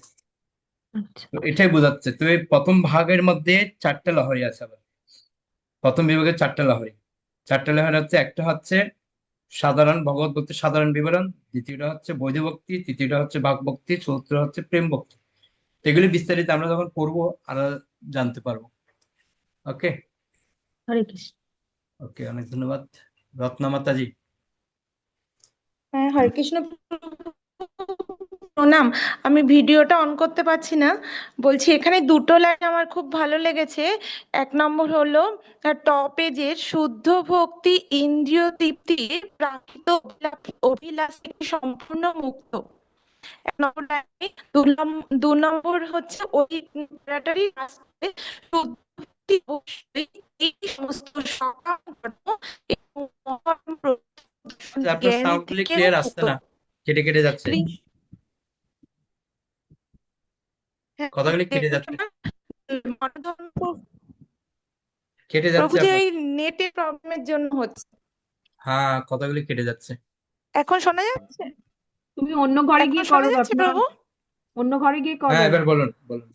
আচ্ছা তো এটাই বোঝাচ্ছে। তো এই প্রথম ভাগের মধ্যে 4টে লহরী আছে। আবার প্রথম বিভাগের 4টে লহরী। 4টে লহরী হচ্ছে, একটা হচ্ছে সাধারণ ভগবত ভক্তির সাধারণ বিবরণ, দ্বিতীয়টা হচ্ছে বৈধ ভক্তি, তৃতীয়টা হচ্ছে ভাগ ভক্তি, চতুর্থ হচ্ছে প্রেম ভক্তি। তো এগুলি বিস্তারিত আমরা যখন পড়বো আরো জানতে পারবো। ওকে, হরে কৃষ্ণ। ওকে, অনেক ধন্যবাদ। রত্নমাতাজি। হ্যাঁ, হরে কৃষ্ণ প্রণাম। আমি ভিডিওটা অন করতে পারছি না, বলছি এখানে দুটো লাইন আমার খুব ভালো লেগেছে। এক নম্বর হলো টপেজের শুদ্ধ ভক্তি ইন্দ্রিয় তৃপ্তি প্রাকৃত অভিলাষ থেকে সম্পূর্ণ মুক্ত। এক নম্বর লাইনে। দু নম্বর হচ্ছে ওই প্যারাটারই রাস্তায় শুদ্ধ ভক্তি অবশ্যই এই সমস্ত সকাম কর্ম এবং মহান আপনার জ্ঞান সাউন্ডগুলি থেকে ক্লিয়ার আসছে মুক্ত। না, কেটে কেটে যাচ্ছে, হ্যাঁ, কথাগুলি কেটে যাচ্ছে, মনোধর্ম কেটে যাচ্ছে প্রভুজি আপনার। ওই নেটের প্রবলেমের জন্য হচ্ছে। হ্যাঁ, কথাগুলি কেটে যাচ্ছে। এখন শোনা যাচ্ছে? তুমি অন্য ঘরে এখন গিয়ে শোনা করো যাচ্ছে রত্না, প্রভু? অন্য ঘরে গিয়ে করো। হ্যাঁ, এবার বলুন বলুন,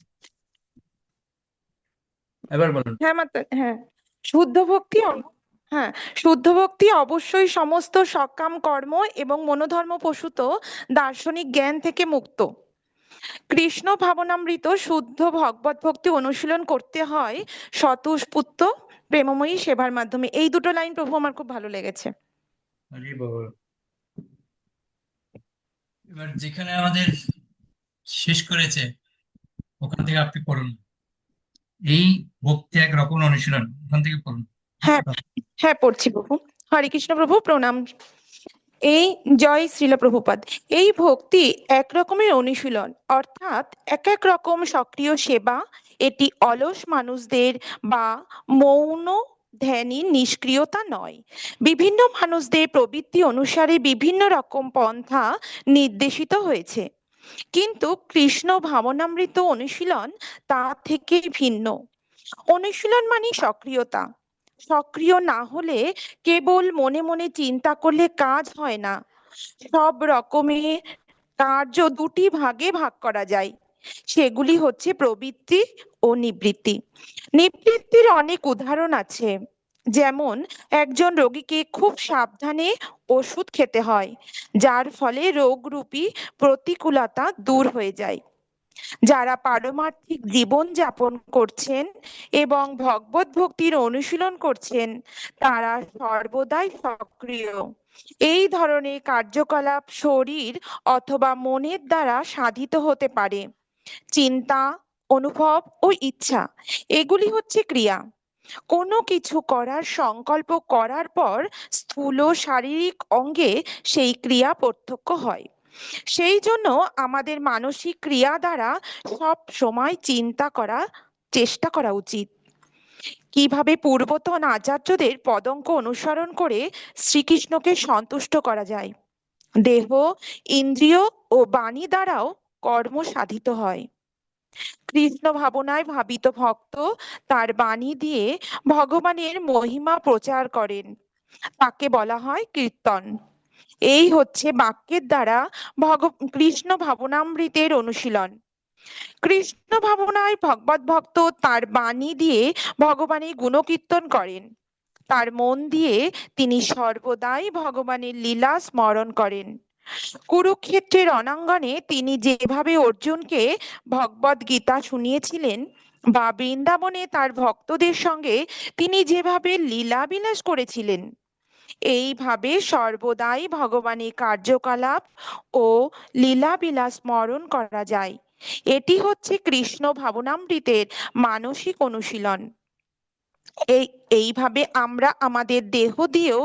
এবার বলুন। হ্যাঁ মাতা, হ্যাঁ। শুদ্ধ ভক্তি হ্যাঁ, শুদ্ধ ভক্তি অবশ্যই সমস্ত সকাম কর্ম এবং মনোধর্ম প্রসূত দার্শনিক জ্ঞান থেকে মুক্ত। কৃষ্ণ ভাবনামৃত শুদ্ধ ভগবত ভক্তি অনুশীলন করতে হয় স্বতঃস্ফূর্ত প্রেমময়ী সেবার মাধ্যমে। এই দুটো লাইন প্রভু আমার খুব ভালো লেগেছে। হরি বল। এবার যেখানে আমাদের শেষ করেছে ওখান থেকে আপনি পড়ুন। এই ভক্তি এক রকম অনুশীলন, ওখান থেকে পড়ুন। হ্যাঁ, হ্যাঁ পড়ছি প্রভু। হরে কৃষ্ণ প্রভু, প্রণাম। এই জয় শ্রীল প্রভুপাদ। এই ভক্তি এক রকমের অনুশীলন, অর্থাৎ এক এক রকম সক্রিয় সেবা। এটি অলস মানুষদের বা মৌন ধ্যানী নিষ্ক্রিয়তা নয়। বিভিন্ন মানুষদের প্রবৃত্তি অনুসারে বিভিন্ন রকম পন্থা নির্দেশিত হয়েছে, কিন্তু কৃষ্ণ ভাবনামৃত অনুশীলন তা থেকে ভিন্ন। অনুশীলন মানে সক্রিয়তা। সক্রিয় না হলে কেবল মনে মনে চিন্তা করলে কাজ হয় না। সব রকমের কার্য দুটি ভাগে ভাগ করা যায়, সেগুলি হচ্ছে প্রবৃত্তি ও নিবৃত্তি। নিবৃত্তির অনেক উদাহরণ আছে, যেমন একজন রোগীকে খুব সাবধানে ওষুধ খেতে হয়, যার ফলে রোগরূপী প্রতিকূলতা দূর হয়ে যায়। যারা পারমার্থিক জীবন যাপন করছেন এবং ভগবত ভক্তির অনুশীলন করছেন, তারা সর্বদাই সক্রিয়। এই ধরনের কার্যকলাপ শরীর অথবা মনের দ্বারা সাধিত হতে পারে। চিন্তা, অনুভব ও ইচ্ছা, এগুলি হচ্ছে ক্রিয়া। কোনো কিছু করার সংকল্প করার পর স্থূল শারীরিক অঙ্গে সেই ক্রিয়া প্রত্যক্ষ হয়। সেই জন্য আমাদের মানসিক ক্রিয়া দ্বারা সব সময় চিন্তা করার চেষ্টা করা উচিত, কিভাবে পূর্বতন আচার্যদের পদঙ্ক অনুসরণ করে শ্রীকৃষ্ণকে সন্তুষ্ট করা যায়। দেহ, ইন্দ্রিয় ও বাণী দ্বারাও কর্ম সাধিত হয়। কৃষ্ণ ভাবনায় ভাবিত ভক্ত তার বাণী দিয়ে ভগবানের মহিমা প্রচার করেন, তাকে বলা হয় কীর্তন। এই হচ্ছে বাক্যের দ্বারা কৃষ্ণ ভাবনামৃতের অনুশীলন। কৃষ্ণ ভাবনায় ভগবত ভক্ত তার বাণী দিয়ে ভগবানের গুণকীর্তন করেন। তার মন দিয়ে তিনি সর্বদাই ভগবানের লীলা স্মরণ করেন। কুরুক্ষেত্রের রণাঙ্গনে তিনি যেভাবে অর্জুনকে ভগবত গীতা শুনিয়েছিলেন, বা বৃন্দাবনে তার ভক্তদের সঙ্গে তিনি যেভাবে লীলা বিলাস করেছিলেন, এইভাবে সর্বদাই ভগবানের কার্যকলাপ ও লীলাবিলাস স্মরণ করা যায়। এটি হচ্ছে কৃষ্ণ ভাবনামৃতের মানসিক অনুশীলন। এইভাবে আমরা আমাদের দেহ দিয়েও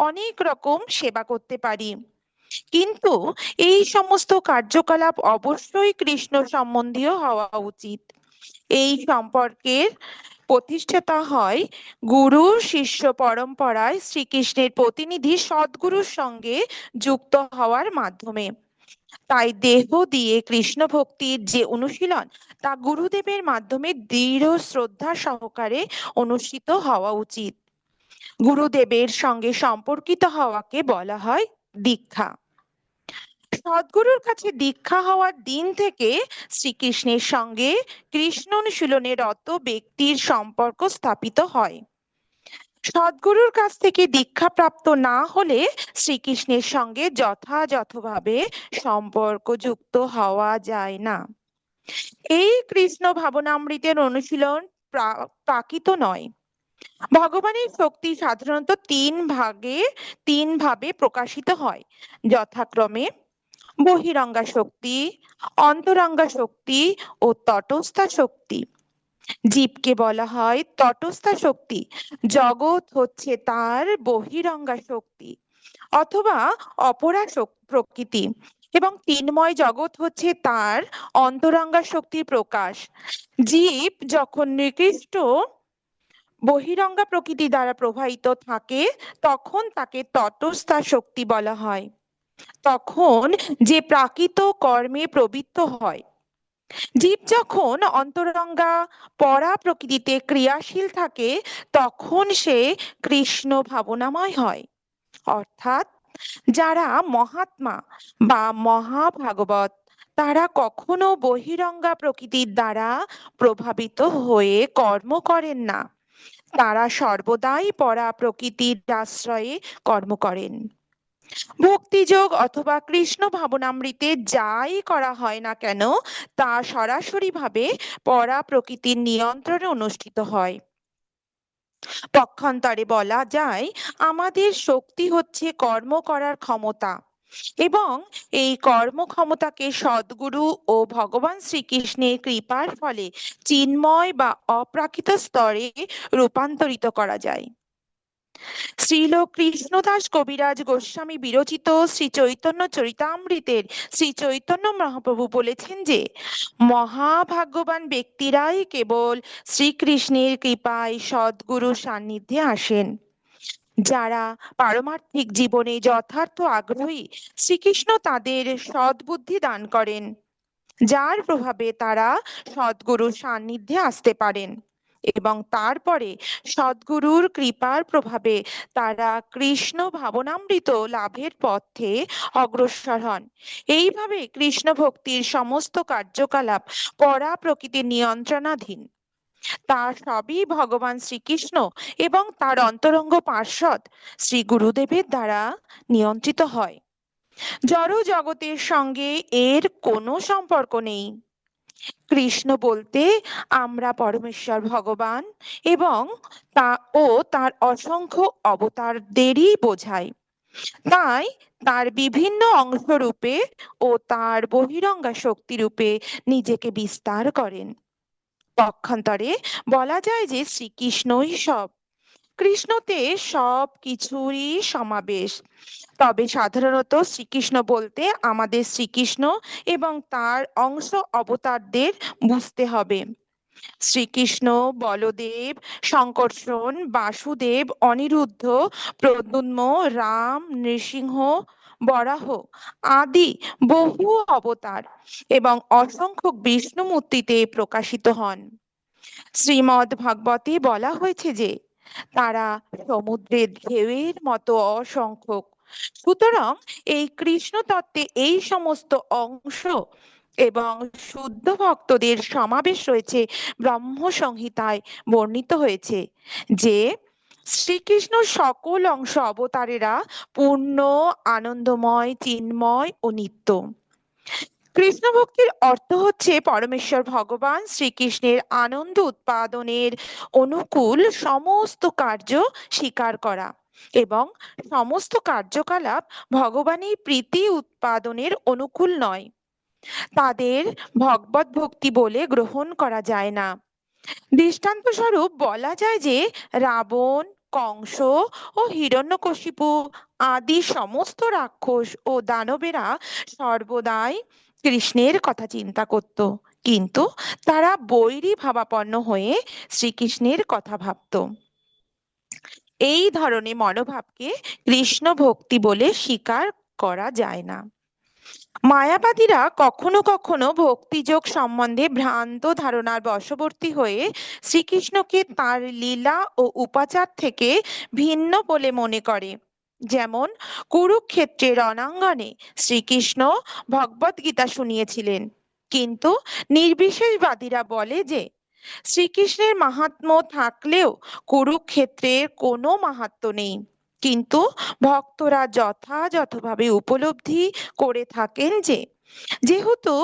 অনেক রকম সেবা করতে পারি, কিন্তু এই সমস্ত কার্যকলাপ অবশ্যই কৃষ্ণ সম্বন্ধীয় হওয়া উচিত। এই সম্পর্কের প্রতিষ্ঠাতা হয় গুরু শিষ্য পরম্পরায় শ্রীকৃষ্ণের প্রতিনিধি সদ্গুরুর সঙ্গে যুক্ত হওয়ার মাধ্যমে। তাই দেহ দিয়ে কৃষ্ণ ভক্তির যে অনুশীলন, তা গুরুদেবের মাধ্যমে দৃঢ় শ্রদ্ধা সহকারে অনুষ্ঠিত হওয়া উচিত। গুরুদেবের সঙ্গে সম্পর্কিত হওয়াকে বলা হয় দীক্ষা। সদ্গুরুর কাছে দীক্ষা হওয়ার দিন থেকে শ্রীকৃষ্ণের সঙ্গে কৃষ্ণ অনুশীলনে রত ব্যক্তির সম্পর্ক স্থাপিত হয়। সদ্গুরুর কাছ থেকে দীক্ষা প্রাপ্ত না হলে শ্রীকৃষ্ণের সঙ্গে যথাযথভাবে সম্পর্কযুক্ত হওয়া যায় না। এই কৃষ্ণ ভাবনামৃতের অনুশীলন প্রাকৃত নয়। ভগবানের শক্তি সাধারণত তিন ভাবে প্রকাশিত হয়, যথাক্রমে বহিরঙ্গা শক্তি, অন্তরঙ্গা শক্তি ও তটস্থা শক্তি। জীবকে বলা হয় তটস্থা শক্তি, জগৎ হচ্ছে তার বহিরঙ্গা শক্তি অথবা অপরা প্রকৃতি, এবং তিনময় জগৎ হচ্ছে তার অন্তরঙ্গা শক্তির প্রকাশ। জীব যখন নিকৃষ্ট বহিরঙ্গা প্রকৃতি দ্বারা প্রভাবিত থাকে তখন তাকে তটস্থা শক্তি বলা হয়। তখন যে প্রাকৃত কর্মে প্রবৃত্ত হয়। জীব যখন অন্তরঙ্গা পরা প্রকৃতিতে ক্রিয়াশীল থাকে তখন সে কৃষ্ণ ভাবনাময় হয়। অর্থাৎ যারা মহাত্মা বা মহাভাগবত তারা কখনো বহিরঙ্গা প্রকৃতির দ্বারা প্রভাবিত হয়ে কর্ম করেন না, তারা সর্বদাই পরা প্রকৃতির আশ্রয়ে কর্ম করেন। ভক্তিযোগ অথবা কৃষ্ণ ভাবনামৃতে যাই করা হয় না কেন তা সরাসরি ভাবে পরা প্রকৃতির নিয়ন্ত্রণে অনুষ্ঠিত হয়। পক্ষান্তরে বলা যায় আমাদের শক্তি হচ্ছে কর্ম করার ক্ষমতা, এবং এই কর্মক্ষমতাকে সদ্গুরু ও ভগবান শ্রীকৃষ্ণের কৃপার ফলে চিন্ময় বা অপ্রাকৃত স্তরে রূপান্তরিত করা যায়। শ্রীল কৃষ্ণদাস কবিরাজ গোস্বামী বিরচিত শ্রী চৈতন্য চরিতামৃতের শ্রী চৈতন্য মহাপ্রভু বলেছেন যে মহাভাগ্যবান ব্যক্তিরাই কেবল শ্রীকৃষ্ণের কৃপায় সদ্গুরু সান্নিধ্যে আসেন। যারা পারমার্থিক জীবনে যথার্থ আগ্রহী, শ্রীকৃষ্ণ তাদের সদ্বুদ্ধি দান করেন, যার প্রভাবে তারা সদ্গুরুর সান্নিধ্যে আসতে পারেন, এবং তারপরে সদ্গুরুর কৃপার প্রভাবে তারা কৃষ্ণ ভাবনামৃত লাভের পথে অগ্রসর হন। এইভাবে কৃষ্ণ ভক্তির সমস্ত কার্যকলাপ পরা প্রকৃতির নিয়ন্ত্রণাধীন। তা সবই ভগবান শ্রীকৃষ্ণ এবং তার অন্তরঙ্গ পার্ষদ শ্রী গুরুদেবের দ্বারা নিয়ন্ত্রিত হয়। জড় জগতের সঙ্গে এর কোনো সম্পর্ক নেই। কৃষ্ণ বলতে আমরা পরমেশ্বর ভগবান এবং তার অসংখ্য অবতারদেরই বোঝায়। তাই তার বিভিন্ন অংশ রূপে ও তার বহিরঙ্গা শক্তি রূপে নিজেকে বিস্তার করেন। পক্ষান্তরে বলা যায় যে শ্রীকৃষ্ণই সব, কৃষ্ণতে সব কিছুরই সমাবেশ। তবে সাধারণত শ্রীকৃষ্ণ বলতে আমাদের শ্রীকৃষ্ণ এবং তার অংশ অবতারদের বুঝতে হবে। শ্রীকৃষ্ণ, বলদেব, শঙ্কর্ষণ, বাসুদেব, অনিরুদ্ধ, প্রদ্যুম্ন, রাম, নৃসিংহ, বরাহ আদি বহু অবতার এবং অসংখ্য বিষ্ণু মূর্তিতে প্রকাশিত হন। শ্রীমদ্ ভাগবতে বলা হয়েছে যে তারা সমুদ্রের ঢেউয়ের মতো অসংখ্যক। সুতরাং এই কৃষ্ণ তত্ত্বে এই সমস্ত অংশ এবং শুদ্ধ ভক্তদের সমাবেশ রয়েছে। ব্রহ্ম সংহিতায় বর্ণিত হয়েছে যে শ্রীকৃষ্ণ সকল অংশ অবতারেরা পূর্ণ, আনন্দময়, চিন্ময় ও নিত্য। কৃষ্ণ ভক্তির অর্থ হচ্ছে পরমেশ্বর ভগবান শ্রীকৃষ্ণের আনন্দ উৎপাদনের অনুকূল সমস্ত কার্য স্বীকার করা এবং সমস্ত কার্যকলাপ ভগবানের প্রীতি উৎপাদনের অনুকূল নয়। তাদের ভগবত ভক্তি বলে গ্রহণ করা যায় না। দৃষ্টান্ত স্বরূপ বলা যায় যে রাবণ, কংস ও হিরণ্যকশিপু আদি সমস্ত রাক্ষস ও দানবেরা সর্বদাই কৃষ্ণের কথা চিন্তা করত, কিন্তু তারা বৈরী ভাবাপন্ন হয়ে শ্রীকৃষ্ণের কথা ভাবত। এই ধরনের মনোভাবকে কৃষ্ণ ভক্তি বলে স্বীকার করা যায় না। মায়াবাদীরা কখনো কখনো ভক্তিযোগ সম্বন্ধে ভ্রান্ত ধারণার বশবর্তী হয়ে শ্রীকৃষ্ণকে তার লীলা ও উপাচার থেকে ভিন্ন বলে মনে করে। যেমন কুরুক্ষেত্রের রণাঙ্গনে শ্রীকৃষ্ণ ভগবদ্গীতা শুনিয়েছিলেন, কিন্তু নির্বিশেষবাদীরা বলে যে শ্রীকৃষ্ণের মাহাত্ম্য থাকলেও কুরুক্ষেত্রের কোনো মাহাত্ম্য নেই। কিন্তু ভক্তরা যথাযথভাবে উপলব্ধি করে থাকেন যে যেহেতু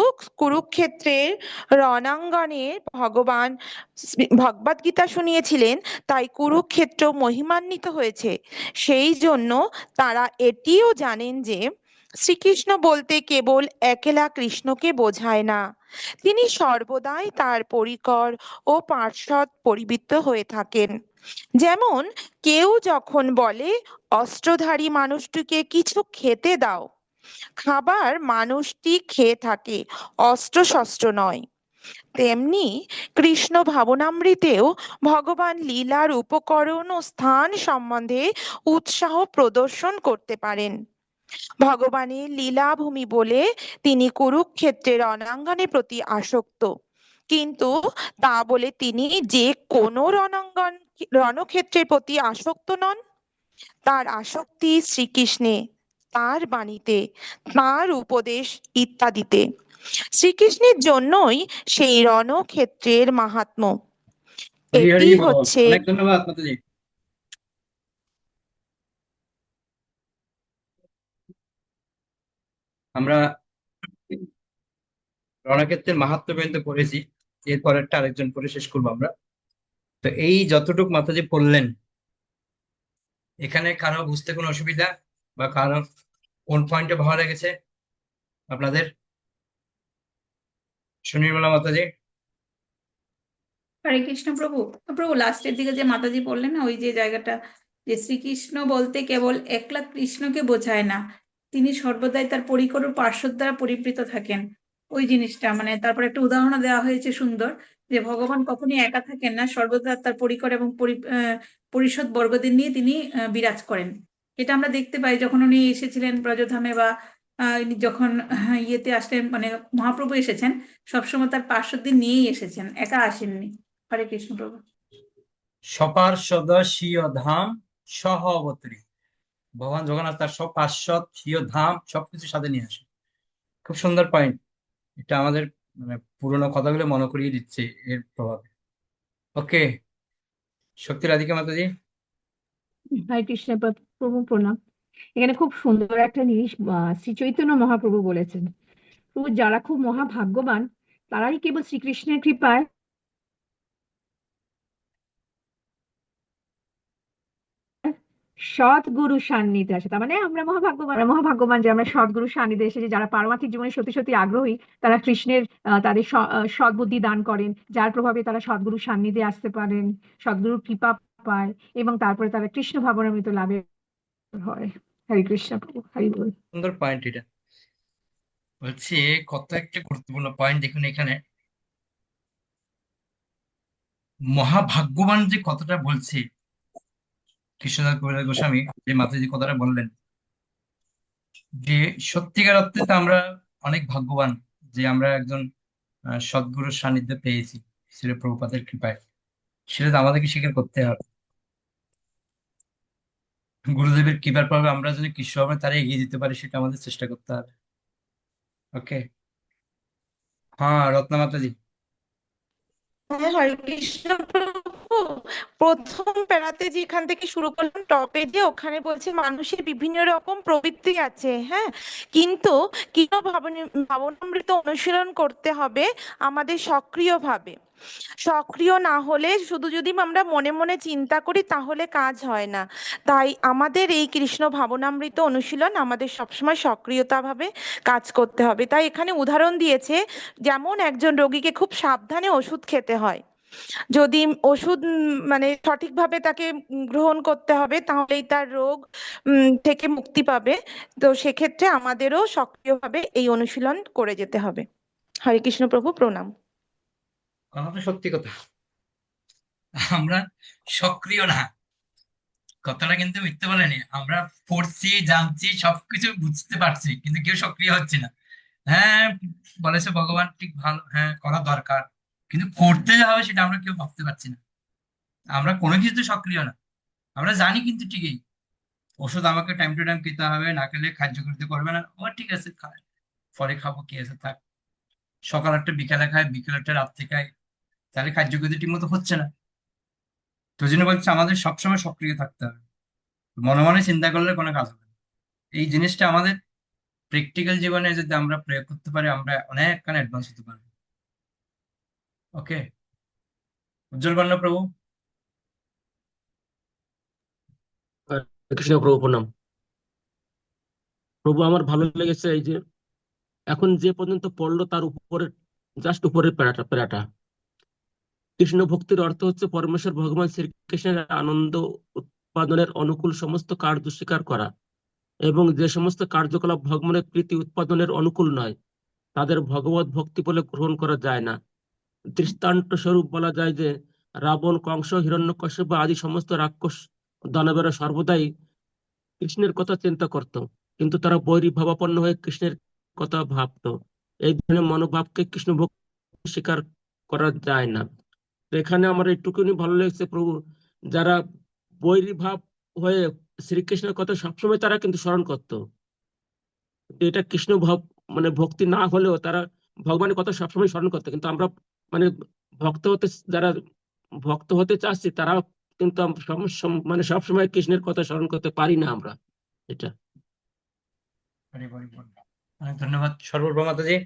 কুরুক্ষেত্রের রণাঙ্গনে ভগবান ভগবদ্গীতা শুনিয়েছিলেন, তাই কুরুক্ষেত্র মহিমান্বিত হয়েছে। সেই জন্য তারা এটিও জানেন যে শ্রীকৃষ্ণ বলতে কেবল একলা কৃষ্ণকে বোঝায় না, তিনি সর্বদাই তার পরিকর ও পার্ষদ পরিবৃত হয়ে থাকেন। যেমন কেউ যখন বলে অস্ত্রধারী মানুষটিকে কিছু খেতে দাও, খাবার মানুষটি খেয়ে থাকে, অস্ত্র শস্ত্র নয়। তেমনি কৃষ্ণ ভাবনামৃতেও ভগবান লীলার উপকরণ ও স্থান সম্বন্ধে উৎসাহ প্রদর্শন করতে পারেন। ভগবানের লীলাভূমি বলে তিনি কুরুক্ষেত্রের রণাঙ্গনের প্রতি আসক্ত, কিন্তু তা বলে তিনি যে কোনো রণক্ষেত্রের প্রতি আসক্ত নন। তার আসক্তি শ্রীকৃষ্ণে, তার বাণীতে, তার উপদেশ ইত্যাদিতে। শ্রীকৃষ্ণের জন্যই সেই রণক্ষেত্রের মাহাত্ম্য। হরি হরি এটি বল। হচ্ছে অনেক ধন্যবাদ মাতাজি। আমরা রণক্ষেত্রের মাহাত্ম্য পর্যন্ত পড়েছি, এরপরেরটা আরেকজন পড়ে শেষ করবো আমরা। তো এই যতটুক মাতাজি পড়লেন, এখানে কারো বুঝতে কোনো অসুবিধা বা কারো কোন পয়েন্টে ভালো লেগেছে আপনাদের? সুনির্মলা মাতাজি। হরে কৃষ্ণ প্রভু। প্রভু লাস্টের দিকে যে মাতাজি বললেন না, ওই যে জায়গাটা, যে শ্রীকৃষ্ণ বলতে কেবল একলা কৃষ্ণকে বোঝায় না, তিনি সর্বদাই তার পরিকর ও পার্শ্বদ দ্বারা পরিবৃত থাকেন। ওই জিনিসটা মানে তারপর একটা উদাহরণ দেওয়া হয়েছে সুন্দর, যে ভগবান কখনই একা থাকেন না, সর্বদা তার পরিকর এবং পরিষদ বর্গদের নিয়ে তিনি বিরাজ করেন। এটা আমরা দেখতে পাই যখন উনি এসেছিলেন ব্রজধামে, বা যখন ইয়েতে আসলেন, মানে মহাপ্রভু এসেছেন, সবসময় তার পার্শ্বদের নিয়েই এসেছেন, একা আসেননি। হরে কৃষ্ণ প্রভু। সপার্ষদ স্বীয় ধাম সহ অবতরী। ভগবান জগন্নাথ তার সব পার্শ্বদ স্বীয় ধাম সবকিছু সাথে নিয়ে আসে। খুব সুন্দর পয়েন্ট। এটা আমাদের মানে পুরোনো কথাগুলো মনে করিয়ে দিচ্ছে এর প্রভাবে। ওকে, শক্তি রাধিকা মাতাজি। হরে কৃষ্ণ প্রভু প্রণাম। এখানে খুব সুন্দর একটা জিনিস শ্রী চৈতন্য মহাপ্রভু বলেছেন। প্রভু, যারা খুব মহাভাগ্যবান তারাই কেবল শ্রীকৃষ্ণের কৃপায় সৎগুরু সান্নিধ্যে আসে। তার মানে আমরা মহাভাগ্যবান যে আমরা সৎগুরু সান্নিধ্যে এসেছি, যারা পারমার্থিক জীবনে সত্যি সত্যি আগ্রহী, তারা কৃষ্ণের তাদের সদ্বুদ্ধি দান করেন, যার প্রভাবে তারা সদ্গুরু সান্নিধ্যে আসতে পারেন, সদ্গুরুর কৃপা পায়, এবং তারপরে তারা কৃষ্ণ ভাবনামৃত লাভের হয়। হরে কৃষ্ণ প্রভু, হরি বল। সুন্দর পয়েন্ট এটা। বলছি কত একটা গুরুত্বপূর্ণ পয়েন্ট। দেখুন এখানে মহাভাগ্যবান যে কথাটা বলছে কৃষ্ণদাস কবিরাজ গোস্বামী, যে মাতাজি কথাটা বললেন, যে সত্যিকার অর্থে তো আমরা অনেক ভাগ্যবান যে আমরা একজন সদ্গুরুর সান্নিধ্য পেয়েছি শ্রী প্রভুপাদের কৃপায়। সেটা তো আমাদেরকে স্বীকার করতে হবে। গুরুদেবের কৃপার প্রভাবে আমরা যদি কৃষ্ণভাবে তারা এগিয়ে যেতে পারি, সেটা আমাদের চেষ্টা করতে হবে। ওকে, হ্যাঁ রত্না মাতাজি। হ্যাঁ, হরে কৃষ্ণ প্রভু। প্রথম প্যারাতে যেখান থেকে শুরু করলাম টপে, যে ওখানে বলছে মানুষের বিভিন্ন রকম প্রবৃত্তি আছে, হ্যাঁ, কিন্তু কৃষ্ণ ভাবনামৃত অনুশীলন করতে হবে আমাদের সক্রিয়ভাবে। সক্রিয় না হলে, শুধু যদি আমরা মনে মনে চিন্তা করি, তাহলে কাজ হয় না। তাই আমাদের এই কৃষ্ণ ভাবনামৃত অনুশীলন আমাদের সবসময় সক্রিয়তাভাবে কাজ করতে হবে। তাই এখানে উদাহরণ দিয়েছে, যেমন একজন রোগীকে খুব সাবধানে ওষুধ খেতে হয়। যদি ওষুধ মানে সঠিকভাবে তাকে গ্রহণ করতে হবে, তাহলেই তার রোগ থেকে মুক্তি পাবে। তো সেক্ষেত্রে আমাদেরও সক্রিয়ভাবে এই অনুশীলন করে যেতে হবে। হরে কৃষ্ণ প্রভু, প্রণাম। কথা তো সত্যি কথা, আমরা সক্রিয় না। কথাটা কিন্তু মিথ্যে বলেনি। আমরা পড়ছি, জানছি, সবকিছু বুঝতে পারছি, কিন্তু কেউ সক্রিয় হচ্ছে না। হ্যাঁ, বলেছে ভগবান ঠিক ভালো, হ্যাঁ করা দরকার, কিন্তু করতে যা হবে সেটা আমরা কেউ ভাবতে পারছি না। আমরা কোনো কিছুতে সক্রিয় না, আমরা জানি কিন্তু ঠিকই ওষুধ আমাকে টাইম টু টাইম খেতে হবে, না খেলে কার্যকরিতা করবে না, ও ঠিক আছে খায়, পরে খাবো কি আছে থাক, সকাল একটা বিকালে খায়, বিকেল একটা রাত্রে খায়, তাহলে কার্যকরিতা ঠিক মতো হচ্ছে না। তো ওই জন্য বলছে আমাদের সবসময় সক্রিয় থাকতে হবে, মনে মনে চিন্তা করলে কোনো কাজ হবে না। এই জিনিসটা আমাদের প্র্যাকটিক্যাল জীবনে যদি আমরা প্রয়োগ করতে পারি, আমরা অনেকখানি অ্যাডভান্স হতে পারবো। ওকে, উজ্জ্বল বর্ণ প্রভু। হরে কৃষ্ণ প্রভু প্রণাম। প্রভু আমার ভালো লেগেছে এই যে এখন যে পর্যন্ত পড়লো তার উপরে, জাস্ট উপরের প্যারাটা কৃষ্ণ ভক্তির অর্থ হচ্ছে পরমেশ্বর ভগবান শ্রীকৃষ্ণের আনন্দ উৎপাদনের অনুকূল সমস্ত কার্য স্বীকার করা, এবং যে সমস্ত কার্যকলাপ ভগবানের প্রীতি উৎপাদনের অনুকূল নয় তাদের ভগবত ভক্তি বলে গ্রহণ করা যায় না। দৃষ্টান্ত স্বরূপ বলা যায় যে রাবণ, কংস, হিরণ্যকশিপু আদি সমস্ত রাক্ষস দানবেরা সর্বদাই কৃষ্ণের কথা চিন্তা করত, কিন্তু তারা বৈরী ভাবাপন্ন হয়ে কৃষ্ণের কথা ভাবতো। এই ধরনের মনোভাবকে কৃষ্ণ ভক্তি স্বীকার করা যায় না। তো এখানে আমার এইটুকুনি ভালো লেগেছে প্রভু, যারা বৈরী ভাব হয়ে শ্রীকৃষ্ণের কথা সবসময় তারা কিন্তু স্মরণ করতো, কিন্তু এটা কৃষ্ণ ভাব মানে ভক্তি না হলেও তারা ভগবানের কথা সবসময় স্মরণ করতো, কিন্তু আমরা মানে ভক্ত হতে যারা ভক্ত হতে চাচ্ছি তারা কিন্তু মানে সবসময় কৃষ্ণের কথা স্মরণ করতে পারি না আমরা। এটা অনেক ধন্যবাদ সর্বপ্রভা মাতাজি।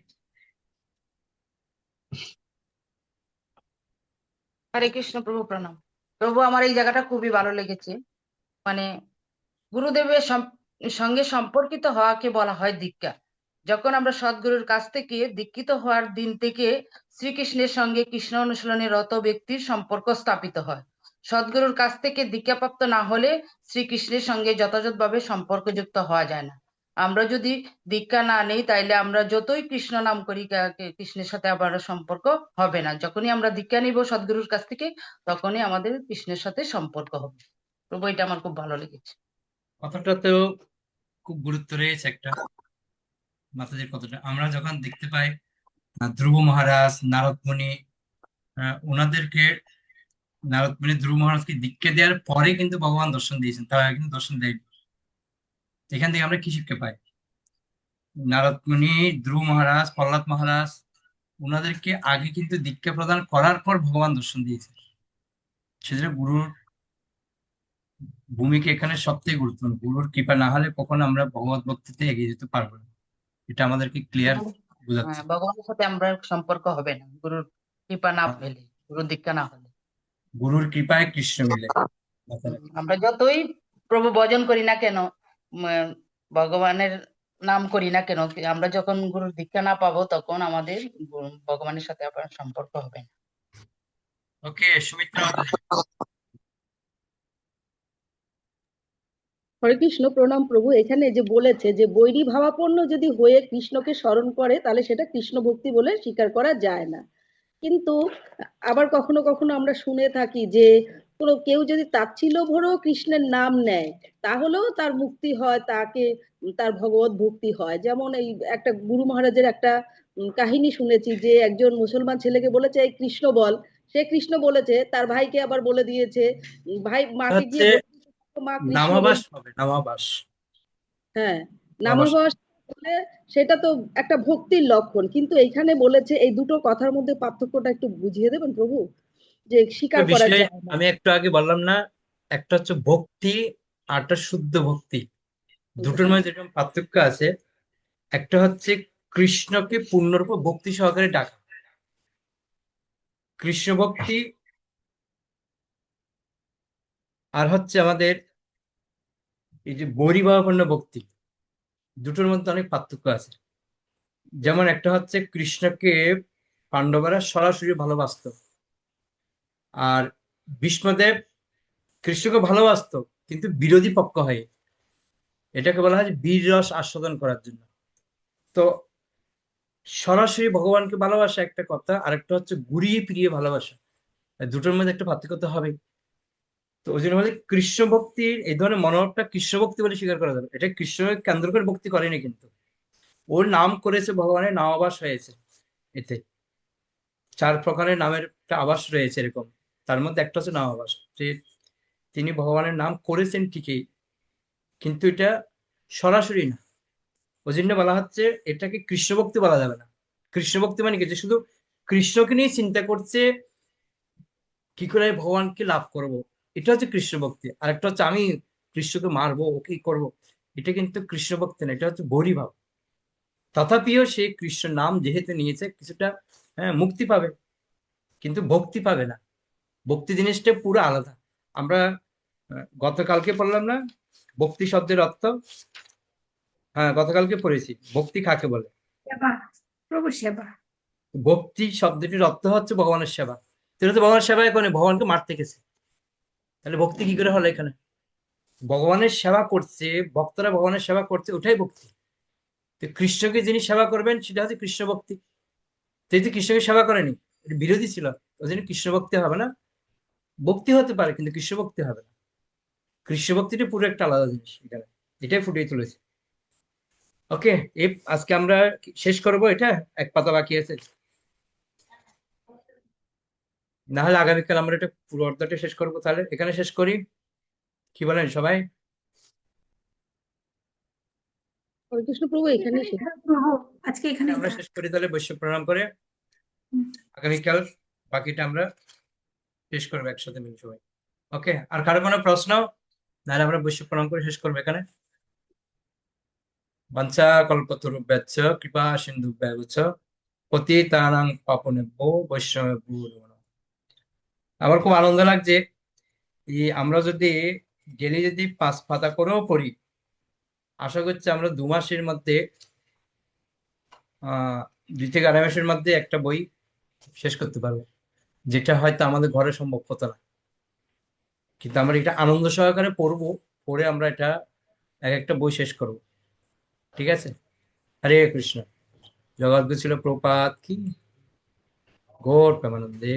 হরে কৃষ্ণ প্রভু প্রণাম। প্রভু আমার এই জায়গাটা খুবই ভালো লেগেছে, মানে গুরুদেবের সঙ্গে সম্পর্কিত হওয়াকে বলা হয় দীক্ষা। যখন আমরা সদ্গুরুর কাছ থেকে দীক্ষিত হওয়ার দিন থেকে শ্রীকৃষ্ণের সঙ্গে কৃষ্ণ অনুশীলনে রত ব্যক্তির সম্পর্ক স্থাপিত হয়। সদ্গুরুর কাছ থেকে দীক্ষাপ্রাপ্ত না হলে শ্রীকৃষ্ণের সঙ্গে যথাযথভাবে সম্পর্কযুক্ত হওয়া যায় না। আমরা যদি দীক্ষা না নেই তাইলে আমরা যতই কৃষ্ণ নাম করি কৃষ্ণের সাথে আবার সম্পর্ক হবে না। যখনই আমরা দীক্ষা নিব সদ্গুরুর কাছ থেকে তখনই আমাদের কৃষ্ণের সাথে সম্পর্ক হবে। প্রভু এটা আমার খুব ভালো লেগেছে। কথাটাতেও খুব গুরুত্ব রয়েছে একটা, মাতাজির কথাটা আমরা যখন দেখতে পাই ধ্রুব মহারাজ, নারদ মুনি, ওনাদেরকে নারদ মুনি ধ্রুব মহারাজকে দীক্ষা দেওয়ার পরে কিন্তু ভগবান দর্শন দিয়েছেন, তারা কিন্তু দর্শন দেয়নি। এখান থেকে আমরা কি শিক্ষা পাই? নারদ মুনি, ধ্রুব মহারাজ, প্রহ্লাদ মহারাজ, ওনাদেরকে আগে কিন্তু দীক্ষা প্রদান করার পর ভগবান দর্শন দিয়েছেন। সেজন্য গুরুর ভূমিকা এখানে সবথেকে গুরুত্বপূর্ণ। গুরুর কৃপা না হলে কখনো আমরা ভগবত ভক্তিতে এগিয়ে যেতে পারবো না, এটা আমাদেরকে ক্লিয়ার বোঝাচ্ছে। হ্যাঁ, ভগবানের সাথে আমরা সম্পর্ক হবে না গুরুর কৃপা না পেলে, গুরুর দীক্ষা না হলে। গুরুর কৃপায় কৃষ্ণ মিলে। আমরা যতই প্রভু ভজন করি না কেন, ভগবানের নাম করি না কেন, আমরা যখন গুরুর দীক্ষা না পাবো তখন আমাদের ভগবানের সাথে আবার সম্পর্ক হবে না। ওকে, সুমিত্রা মাতাজি। হরে কৃষ্ণ প্রণাম প্রভু। এখানে যে বলেছে যে বৈরী ভাবাপন্ন যদি হয়ে কৃষ্ণকে স্মরণ করে তাহলে সেটা কৃষ্ণ ভক্তি বলে স্বীকার করা যায় না। কিন্তু আবার কখনো কখনো আমরা শুনে থাকি যে কোনো কেউ যদি তাচ্ছিল্য ভরেও কৃষ্ণের নাম নেয় তাহলেও তার মুক্তি হয়, তাকে তার ভগবত ভক্তি হয়। যেমন এই একটা গুরু মহারাজের একটা কাহিনী শুনেছি যে একজন মুসলমান ছেলেকে বলেছে এই কৃষ্ণ বল, সে কৃষ্ণ বলেছে, তার ভাইকে আবার বলে দিয়েছে, ভাই মাকে গিয়ে মা কৃষ্ণ নামাবাস হবে, নামাবাস। হ্যাঁ, নামাবাস বলে সেটা তো একটা ভক্তির লক্ষণ। কিন্তু এইখানে বলেছে এই দুটো কথার মধ্যে পার্থক্যটা একটু বুঝিয়ে দেবেন প্রভু, যে স্বীকার করা বিষয়ে যায় না। আমি একটু আগে বললাম না, একটা হচ্ছে ভক্তি আর একটা শুদ্ধ ভক্তি, দুটোর মধ্যে যেরকম পার্থক্য আছে। একটা হচ্ছে কৃষ্ণকে পূর্ণরূপে ভক্তি সহকারে ডাকা, কৃষ্ণ ভক্তি, আর হচ্ছে আমাদের এই যে বৈরীভাবাপন্ন ভক্তি, দুটোর মধ্যে অনেক পার্থক্য আছে। যেমন একটা হচ্ছে কৃষ্ণকে পাণ্ডবরা সরাসরি ভালোবাসতো, আর ভীষ্মদেব কৃষ্ণকে ভালোবাসতো কিন্তু বিরোধী পক্ষ হয়ে, এটাকে বলা হয় বীর রস আস্বাদন করার জন্য। তো সরাসরি ভগবানকে ভালোবাসা একটা কথা, আরেকটা হচ্ছে ঘুরিয়ে ফিরিয়ে ভালোবাসা, দুটোর মধ্যে একটা পার্থক্য তো হবে। তো ওই জন্য বলে কৃষ্ণ ভক্তির এই ধরনের মনোভাবটা কৃষ্ণ ভক্তি বলে স্বীকার করা যাবে, এটা কৃষ্ণকে কেন্দ্র করে ভক্তি করেনি কিন্তু। ওর নাম করেছে ভগবানের নাম আবাস হয়েছে এতে। 4 প্রকারের নামের একটা আবাস রয়েছে এরকম, তার মধ্যে একটা হচ্ছে নাম আবাস, যে তিনি ভগবানের নাম করেছেন ঠিকই, কিন্তু এটা সরাসরি না। ওই জন্য বলা হচ্ছে এটাকে কৃষ্ণ ভক্তি বলা যাবে না। কৃষ্ণ ভক্তি মানে কি, যে শুধু কৃষ্ণকে নিয়ে চিন্তা করছে কি করে আমি ভগবানকে লাভ করব, এটা হচ্ছে কৃষ্ণ ভক্তি। আর একটা হচ্ছে আমি কৃষ্ণকে মারবো, ওকে করব, এটা কিন্তু কৃষ্ণ ভক্তি না, এটা হচ্ছে গৌরী ভাব। তথাপিও সে কৃষ্ণ নাম যেহেতু নিয়েছে কিছুটা মুক্তি পাবে, কিন্তু ভক্তি পাবে না। ভক্তি জিনিসটা পুরো আলাদা। আমরা গতকালকে পড়লাম না ভক্তি শব্দের অর্থ? হ্যাঁ, গতকালকে পড়েছি ভক্তি কাকে বলে। সেবা, প্রভু সেবা। ভক্তি শব্দটির অর্থ হচ্ছে ভগবানের সেবা। তিনি তো ভগবানের সেবা করে ভগবানকে মারতে গেছে, তাহলে ভক্তি কি করে হলো এখানে? ভগবানের সেবা করছে, ভক্তরা ভগবানের সেবা করছে, ওটাই ভক্তি। তো কৃষ্ণকে যিনি সেবা করবেন সেটা হচ্ছে কৃষ্ণ ভক্তি। তো এই যে কৃষ্ণকে সেবা করেনি, এটা বিরোধী ছিল, ওই জন্য কৃষ্ণ ভক্তি হবে না। ভক্তি হতে পারে কিন্তু কৃষ্ণ ভক্তি হবে না। কৃষ্ণ ভক্তিটা পুরো একটা আলাদা জিনিস, এখানে এটাই ফুটিয়ে তুলেছে। ওকে, আজকে আমরা শেষ করব এটা, এক পাতা বাকি আছে, না হলে আগামীকাল আমরা এটা পুরো অর্ধটা শেষ করবো। তাহলে এখানে শেষ করি, কি বলেন সবাই? হরে কৃষ্ণ প্রভু এখানে শেষ। প্রভু আজকে এখানেই আমরা থাক। শেষ করি তাহলে, বৈশ্ব প্রণাম করে আগামীকাল বাকিটা আমরা শেষ করবো একসাথে মিলে সবাই। ওকে, আর কারো কোনো প্রশ্ন? নাহলে আমরা বৈশ্ব প্রণাম করে শেষ করবো এখানে। বাঞ্ছা কল্পতরুভ্যশ্চ কৃপা সিন্ধুভ্যেব চ পতিতানাং পাবনেভ্যো বৈষ্ণবেভ্যো নমো নমঃ। আমার খুব আনন্দ লাগছে, এই আমরা যদি ডেলি যদি 5 পাতা করেও পড়ি, আশা করছি আমরা 2 মাসের মধ্যে 2 থেকে 2.5 মাসের মধ্যে একটা বই শেষ করতে পারবো, যেটা হয়তো আমাদের ঘরে সম্ভব হতো না। কিন্তু আমরা এটা আনন্দ সহকারে পড়বো, পড়ে আমরা এটা একটা বই শেষ করব। ঠিক আছে? হরে কৃষ্ণ। জগদ্গুরু ছিল প্রপাত কি, গৌর প্রেমানন্দে।